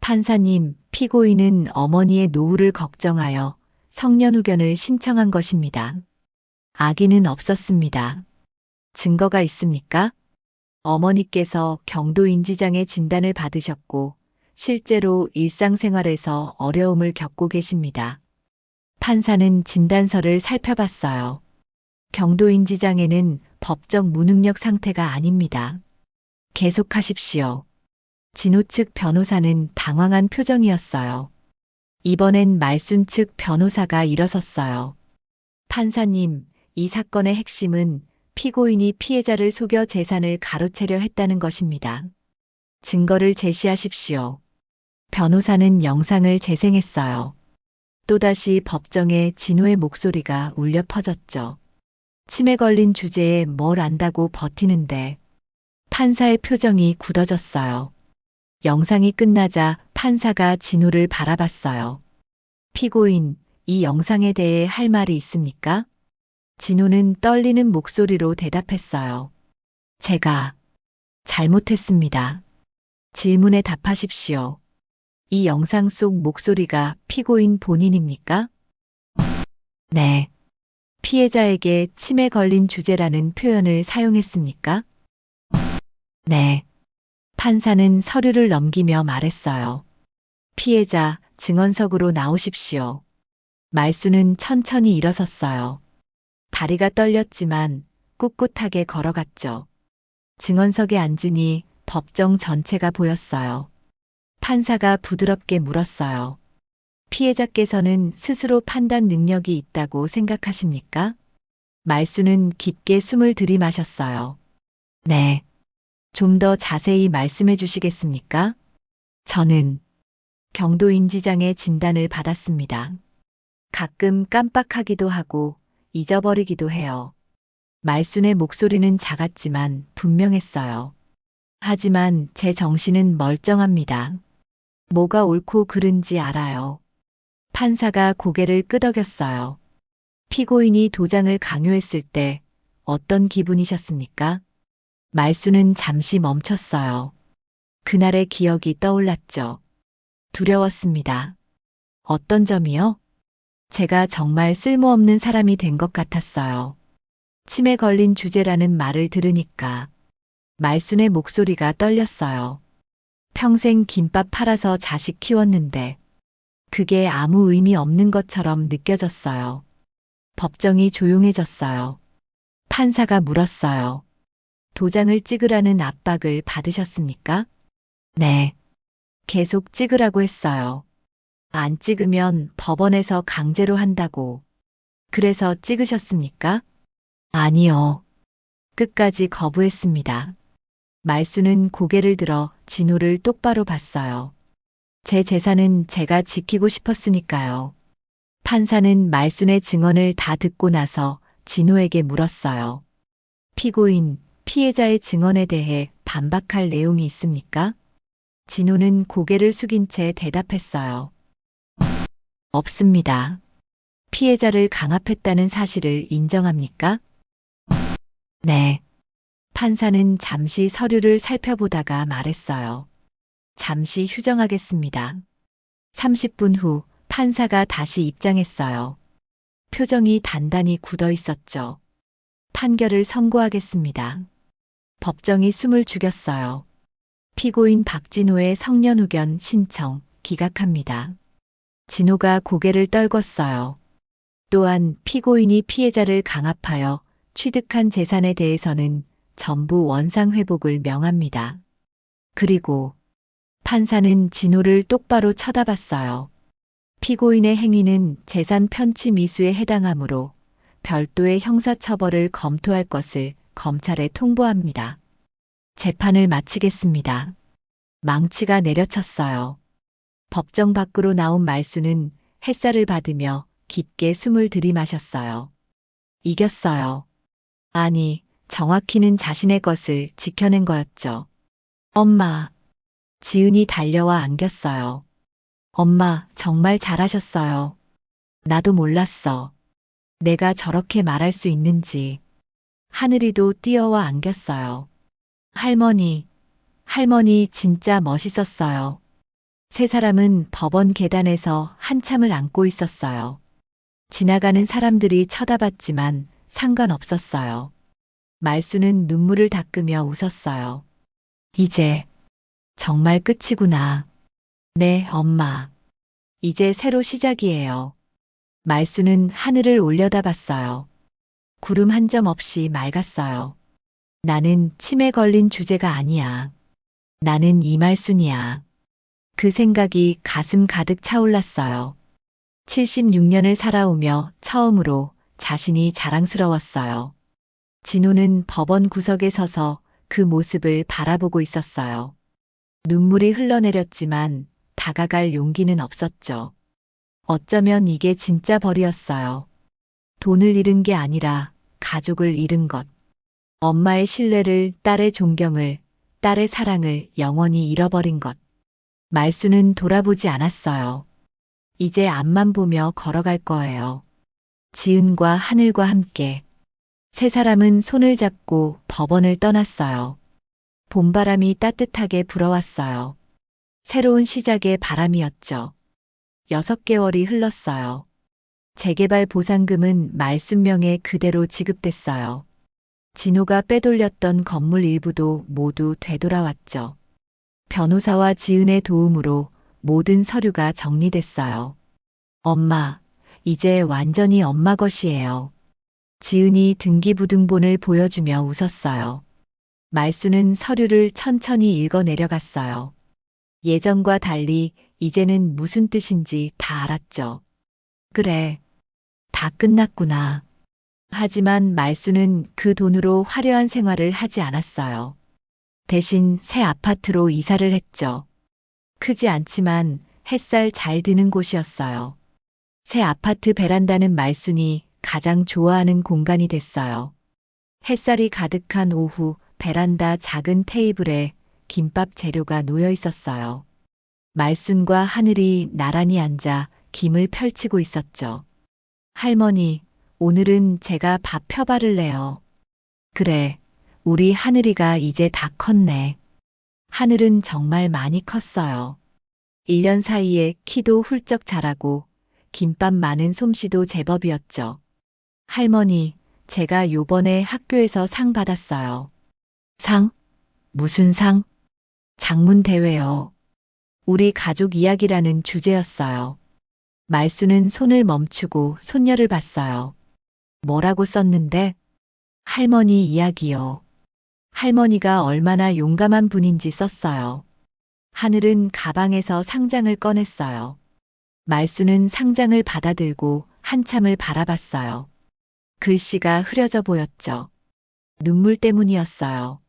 판사님, 피고인은 어머니의 노후를 걱정하여 성년 후견을 신청한 것입니다. 악의는 없었습니다. 증거가 있습니까? 어머니께서 경도인지장애 진단을 받으셨고 실제로 일상생활에서 어려움을 겪고 계십니다. 판사는 진단서를 살펴봤어요. 경도인지장애는 법적 무능력 상태가 아닙니다. 계속하십시오. 진호 측 변호사는 당황한 표정이었어요. 이번엔 말순 측 변호사가 일어섰어요. 판사님, 이 사건의 핵심은 피고인이 피해자를 속여 재산을 가로채려 했다는 것입니다. 증거를 제시하십시오. 변호사는 영상을 재생했어요. 또다시 법정에 진호의 목소리가 울려 퍼졌죠. 침에 걸린 주제에 뭘 안다고 버티는데 판사의 표정이 굳어졌어요. 영상이 끝나자 판사가 진호를 바라봤어요. 피고인, 이 영상에 대해 할 말이 있습니까? 진호는 떨리는 목소리로 대답했어요. 제가 잘못했습니다. 질문에 답하십시오. 이 영상 속 목소리가 피고인 본인입니까? 네. 피해자에게 침에 걸린 주제라는 표현을 사용했습니까? 네. 판사는 서류를 넘기며 말했어요. 피해자, 증언석으로 나오십시오. 말수는 천천히 일어섰어요. 다리가 떨렸지만 꿋꿋하게 걸어갔죠. 증언석에 앉으니 법정 전체가 보였어요. 판사가 부드럽게 물었어요. 피해자께서는 스스로 판단 능력이 있다고 생각하십니까? 말수는 깊게 숨을 들이마셨어요. 네. 좀 더 자세히 말씀해 주시겠습니까? 저는 경도인지장애 진단을 받았습니다. 가끔 깜빡하기도 하고 잊어버리기도 해요. 말순의 목소리는 작았지만 분명했어요. 하지만 제 정신은 멀쩡합니다. 뭐가 옳고 그른지 알아요. 판사가 고개를 끄덕였어요. 피고인이 도장을 강요했을 때 어떤 기분이셨습니까? 말수는 잠시 멈췄어요. 그날의 기억이 떠올랐죠. 두려웠습니다. 어떤 점이요? 제가 정말 쓸모없는 사람이 된 것 같았어요. 치매 걸린 주제라는 말을 들으니까 말순의 목소리가 떨렸어요. 평생 김밥 팔아서 자식 키웠는데 그게 아무 의미 없는 것처럼 느껴졌어요. 법정이 조용해졌어요. 판사가 물었어요. 도장을 찍으라는 압박을 받으셨습니까? 네. 계속 찍으라고 했어요. 안 찍으면 법원에서 강제로 한다고. 그래서 찍으셨습니까? 아니요. 끝까지 거부했습니다. 말수는 고개를 들어 진호를 똑바로 봤어요. 제 재산은 제가 지키고 싶었으니까요. 판사는 말순의 증언을 다 듣고 나서 진호에게 물었어요. 피고인, 피해자의 증언에 대해 반박할 내용이 있습니까? 진호는 고개를 숙인 채 대답했어요. 없습니다. 피해자를 강압했다는 사실을 인정합니까? 네. 판사는 잠시 서류를 살펴보다가 말했어요. 잠시 휴정하겠습니다. 30분 후 판사가 다시 입장했어요. 표정이 단단히 굳어 있었죠. 판결을 선고하겠습니다. 법정이 숨을 죽였어요. 피고인 박진호의 성년후견 신청 기각합니다. 진호가 고개를 떨궜어요. 또한 피고인이 피해자를 강압하여 취득한 재산에 대해서는 전부 원상회복을 명합니다. 그리고 판사는 진호를 똑바로 쳐다봤어요. 피고인의 행위는 재산 편취 미수에 해당하므로 별도의 형사처벌을 검토할 것을 검찰에 통보합니다. 재판을 마치겠습니다. 망치가 내려쳤어요. 법정 밖으로 나온 말수는 햇살을 받으며 깊게 숨을 들이마셨어요. 이겼어요. 아니, 정확히는 자신의 것을 지켜낸 거였죠. 엄마. 지은이 달려와 안겼어요. 엄마, 정말 잘하셨어요. 나도 몰랐어. 내가 저렇게 말할 수 있는지. 하늘이도 뛰어와 안겼어요. 할머니 진짜 멋있었어요. 세 사람은 법원 계단에서 한참을 앉고 있었어요. 지나가는 사람들이 쳐다봤지만 상관없었어요. 말수는 눈물을 닦으며 웃었어요. 이제 정말 끝이구나. 네, 엄마. 이제 새로 시작이에요. 말수는 하늘을 올려다봤어요. 구름 한 점 없이 맑았어요. 나는 치매 걸린 주제가 아니야. 나는 이말순이야. 그 생각이 가슴 가득 차올랐어요. 76년을 살아오며 처음으로 자신이 자랑스러웠어요. 진호는 법원 구석에 서서 그 모습을 바라보고 있었어요. 눈물이 흘러내렸지만 다가갈 용기는 없었죠. 어쩌면 이게 진짜 벌이었어요. 돈을 잃은 게 아니라 가족을 잃은 것. 엄마의 신뢰를, 딸의 존경을, 딸의 사랑을 영원히 잃어버린 것. 말수는 돌아보지 않았어요. 이제 앞만 보며 걸어갈 거예요. 지은과 하늘과 함께. 세 사람은 손을 잡고 법원을 떠났어요. 봄바람이 따뜻하게 불어왔어요. 새로운 시작의 바람이었죠. 6개월이 흘렀어요. 재개발 보상금은 말순명에 그대로 지급됐어요. 진호가 빼돌렸던 건물 일부도 모두 되돌아왔죠. 변호사와 지은의 도움으로 모든 서류가 정리됐어요. 엄마, 이제 완전히 엄마 것이에요. 지은이 등기부등본을 보여주며 웃었어요. 말수는 서류를 천천히 읽어 내려갔어요. 예전과 달리 이제는 무슨 뜻인지 다 알았죠. 그래, 다 끝났구나. 하지만 말수는 그 돈으로 화려한 생활을 하지 않았어요. 대신 새 아파트로 이사를 했죠. 크지 않지만 햇살 잘 드는 곳이었어요. 새 아파트 베란다는 말순이 가장 좋아하는 공간이 됐어요. 햇살이 가득한 오후 베란다 작은 테이블에 김밥 재료가 놓여 있었어요. 말순과 하늘이 나란히 앉아 김을 펼치고 있었죠. 할머니, 오늘은 제가 밥 펴바를래요. 그래, 우리 하늘이가 이제 다 컸네. 하늘은 정말 많이 컸어요. 1년 사이에 키도 훌쩍 자라고 김밥 많은 솜씨도 제법이었죠. 할머니, 제가 요번에 학교에서 상 받았어요. 상? 무슨 상? 장문 대회요. 우리 가족 이야기라는 주제였어요. 말수는 손을 멈추고 손녀를 봤어요. 뭐라고 썼는데? 할머니 이야기요. 할머니가 얼마나 용감한 분인지 썼어요. 하늘은 가방에서 상장을 꺼냈어요. 말수는 상장을 받아들고 한참을 바라봤어요. 글씨가 흐려져 보였죠. 눈물 때문이었어요.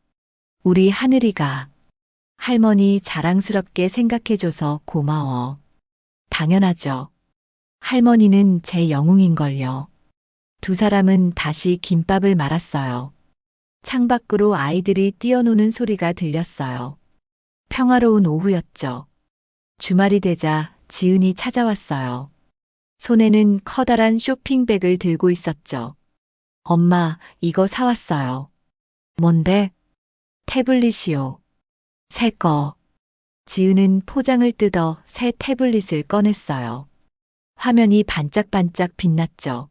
우리 하늘이가. 할머니 자랑스럽게 생각해줘서 고마워. 당연하죠. 할머니는 제 영웅인걸요. 두 사람은 다시 김밥을 말았어요. 창밖으로 아이들이 뛰어노는 소리가 들렸어요. 평화로운 오후였죠. 주말이 되자 지은이 찾아왔어요. 손에는 커다란 쇼핑백을 들고 있었죠. 엄마, 이거 사왔어요. 뭔데? 태블릿이요. 새 거. 지은은 포장을 뜯어 새 태블릿을 꺼냈어요. 화면이 반짝반짝 빛났죠.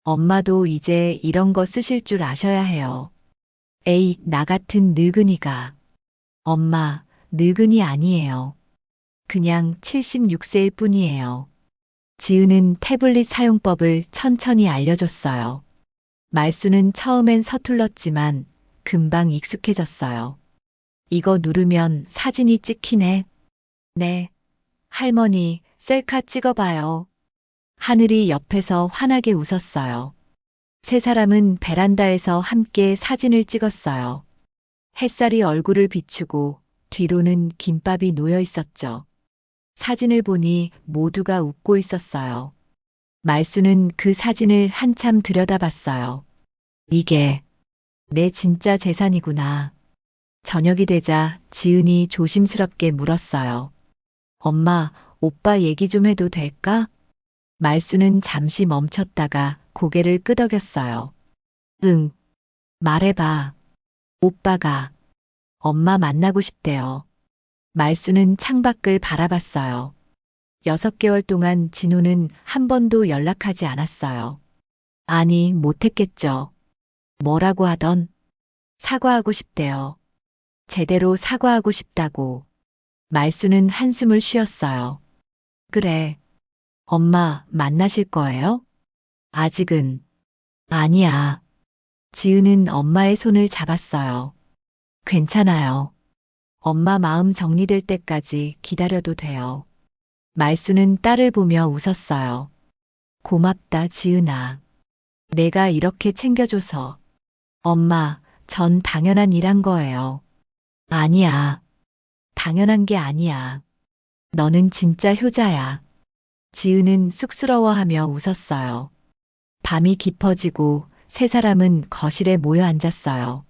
엄마도 이제 이런 거 쓰실 줄 아셔야 해요. 에이, 나 같은 늙은이가. 엄마, 늙은이 아니에요. 그냥 76세일 뿐이에요. 지은은 태블릿 사용법을 천천히 알려줬어요. 말수는 처음엔 서툴렀지만 금방 익숙해졌어요. 이거 누르면 사진이 찍히네. 네. 할머니, 셀카 찍어봐요. 하늘이 옆에서 환하게 웃었어요. 세 사람은 베란다에서 함께 사진을 찍었어요. 햇살이 얼굴을 비추고 뒤로는 김밥이 놓여 있었죠. 사진을 보니 모두가 웃고 있었어요. 말수는 그 사진을 한참 들여다봤어요. 이게 내 진짜 재산이구나. 저녁이 되자 지은이 조심스럽게 물었어요. 엄마, 오빠 얘기 좀 해도 될까? 말수는 잠시 멈췄다가 고개를 끄덕였어요. 응, 말해봐. 오빠가 엄마 만나고 싶대요. 말수는 창밖을 바라봤어요. 6개월 동안 진호는 한 번도 연락하지 않았어요. 아니, 못했겠죠. 뭐라고 하던? 사과하고 싶대요. 제대로 사과하고 싶다고. 말수는 한숨을 쉬었어요. 그래. 엄마, 만나실 거예요? 아직은. 아니야. 지은은 엄마의 손을 잡았어요. 괜찮아요. 엄마 마음 정리될 때까지 기다려도 돼요. 말수는 딸을 보며 웃었어요. 고맙다, 지은아. 내가 이렇게 챙겨줘서. 엄마, 전 당연한 일한 거예요. 아니야. 당연한 게 아니야. 너는 진짜 효자야. 지은은 쑥스러워하며 웃었어요. 밤이 깊어지고 세 사람은 거실에 모여 앉았어요.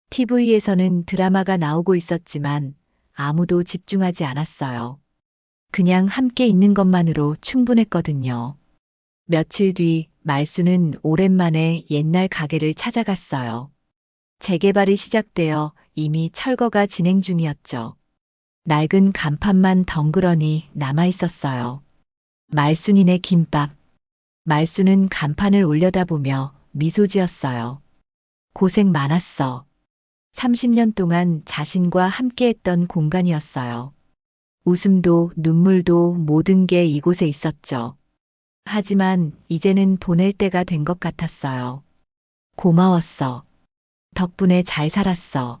TV에서는 드라마가 나오고 있었지만 아무도 집중하지 않았어요. 그냥 함께 있는 것만으로 충분했거든요. 며칠 뒤 말수는 오랜만에 옛날 가게를 찾아갔어요. 재개발이 시작되어 이미 철거가 진행 중이었죠. 낡은 간판만 덩그러니 남아 있었어요. 말순이네 김밥. 말수는 간판을 올려다보며 미소 지었어요. 고생 많았어. 30년 동안 자신과 함께했던 공간이었어요. 웃음도 눈물도 모든 게 이곳에 있었죠. 하지만 이제는 보낼 때가 된 것 같았어요. 고마웠어. 덕분에 잘 살았어.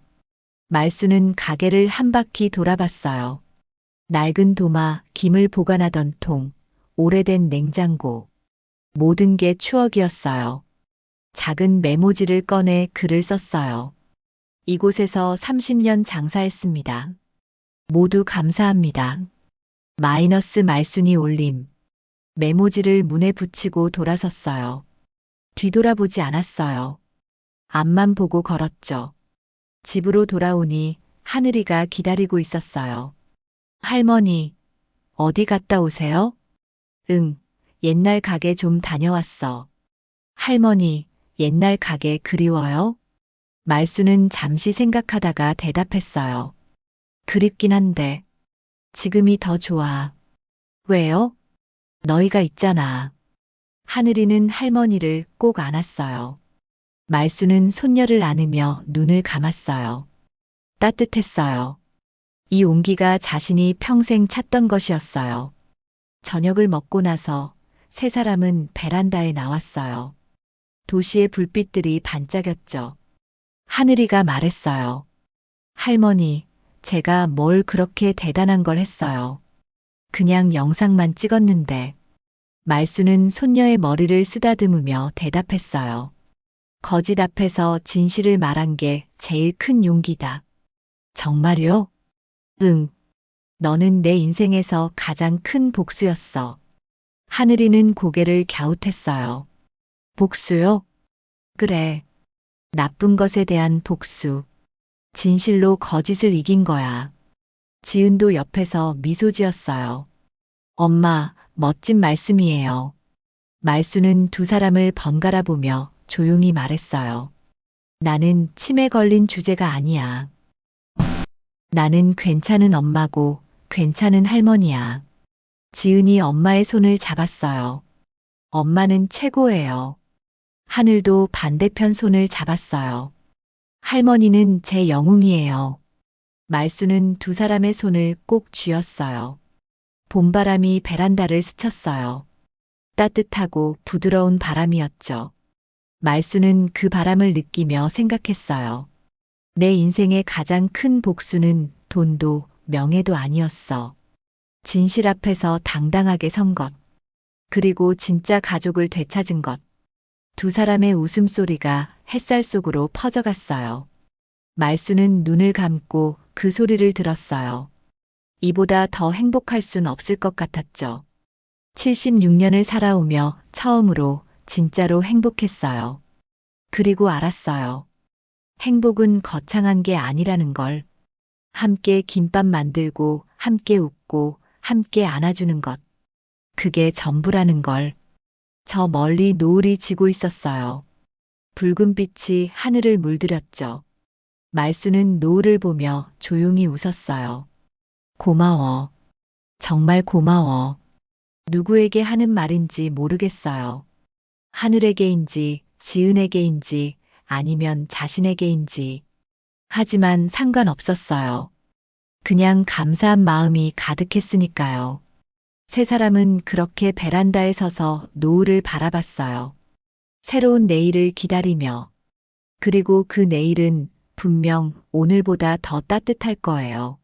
말수는 가게를 한 바퀴 돌아봤어요. 낡은 도마, 김을 보관하던 통, 오래된 냉장고. 모든 게 추억이었어요. 작은 메모지를 꺼내 글을 썼어요. 이곳에서 30년 장사했습니다. 모두 감사합니다. 마이너스 말순이 올림. 메모지를 문에 붙이고 돌아섰어요. 뒤돌아보지 않았어요. 앞만 보고 걸었죠. 집으로 돌아오니 하늘이가 기다리고 있었어요. 할머니, 어디 갔다 오세요? 응, 옛날 가게 좀 다녀왔어. 할머니, 옛날 가게 그리워요? 말수는 잠시 생각하다가 대답했어요. 그립긴 한데, 지금이 더 좋아. 왜요? 너희가 있잖아. 하늘이는 할머니를 꼭 안았어요. 말수는 손녀를 안으며 눈을 감았어요. 따뜻했어요. 이 온기가 자신이 평생 찾던 것이었어요. 저녁을 먹고 나서 세 사람은 베란다에 나왔어요. 도시의 불빛들이 반짝였죠. 하늘이가 말했어요. 할머니, 제가 뭘 그렇게 대단한 걸 했어요. 그냥 영상만 찍었는데. 말수는 손녀의 머리를 쓰다듬으며 대답했어요. 거짓 앞에서 진실을 말한 게 제일 큰 용기다. 정말요? 응. 너는 내 인생에서 가장 큰 복수였어. 하늘이는 고개를 갸웃했어요. 복수요? 그래. 나쁜 것에 대한 복수. 진실로 거짓을 이긴 거야. 지은도 옆에서 미소 지었어요. 엄마, 멋진 말씀이에요. 말수는 두 사람을 번갈아 보며 조용히 말했어요. 나는 치매 걸린 주제가 아니야. 나는 괜찮은 엄마고 괜찮은 할머니야. 지은이 엄마의 손을 잡았어요. 엄마는 최고예요. 하늘도 반대편 손을 잡았어요. 할머니는 제 영웅이에요. 말수는 두 사람의 손을 꼭 쥐었어요. 봄바람이 베란다를 스쳤어요. 따뜻하고 부드러운 바람이었죠. 말수는 그 바람을 느끼며 생각했어요. 내 인생의 가장 큰 복수는 돈도 명예도 아니었어. 진실 앞에서 당당하게 선 것. 그리고 진짜 가족을 되찾은 것. 두 사람의 웃음소리가 햇살 속으로 퍼져갔어요. 말수는 눈을 감고 그 소리를 들었어요. 이보다 더 행복할 순 없을 것 같았죠. 76년을 살아오며 처음으로 진짜로 행복했어요. 그리고 알았어요. 행복은 거창한 게 아니라는 걸. 함께 김밥 만들고, 함께 웃고, 함께 안아주는 것. 그게 전부라는 걸. 저 멀리 노을이 지고 있었어요. 붉은 빛이 하늘을 물들였죠. 말수는 노을을 보며 조용히 웃었어요. 고마워. 정말 고마워. 누구에게 하는 말인지 모르겠어요. 하늘에게인지, 지은에게인지, 아니면 자신에게인지. 하지만 상관없었어요. 그냥 감사한 마음이 가득했으니까요. 세 사람은 그렇게 베란다에 서서 노을을 바라봤어요. 새로운 내일을 기다리며. 그리고 그 내일은 분명 오늘보다 더 따뜻할 거예요.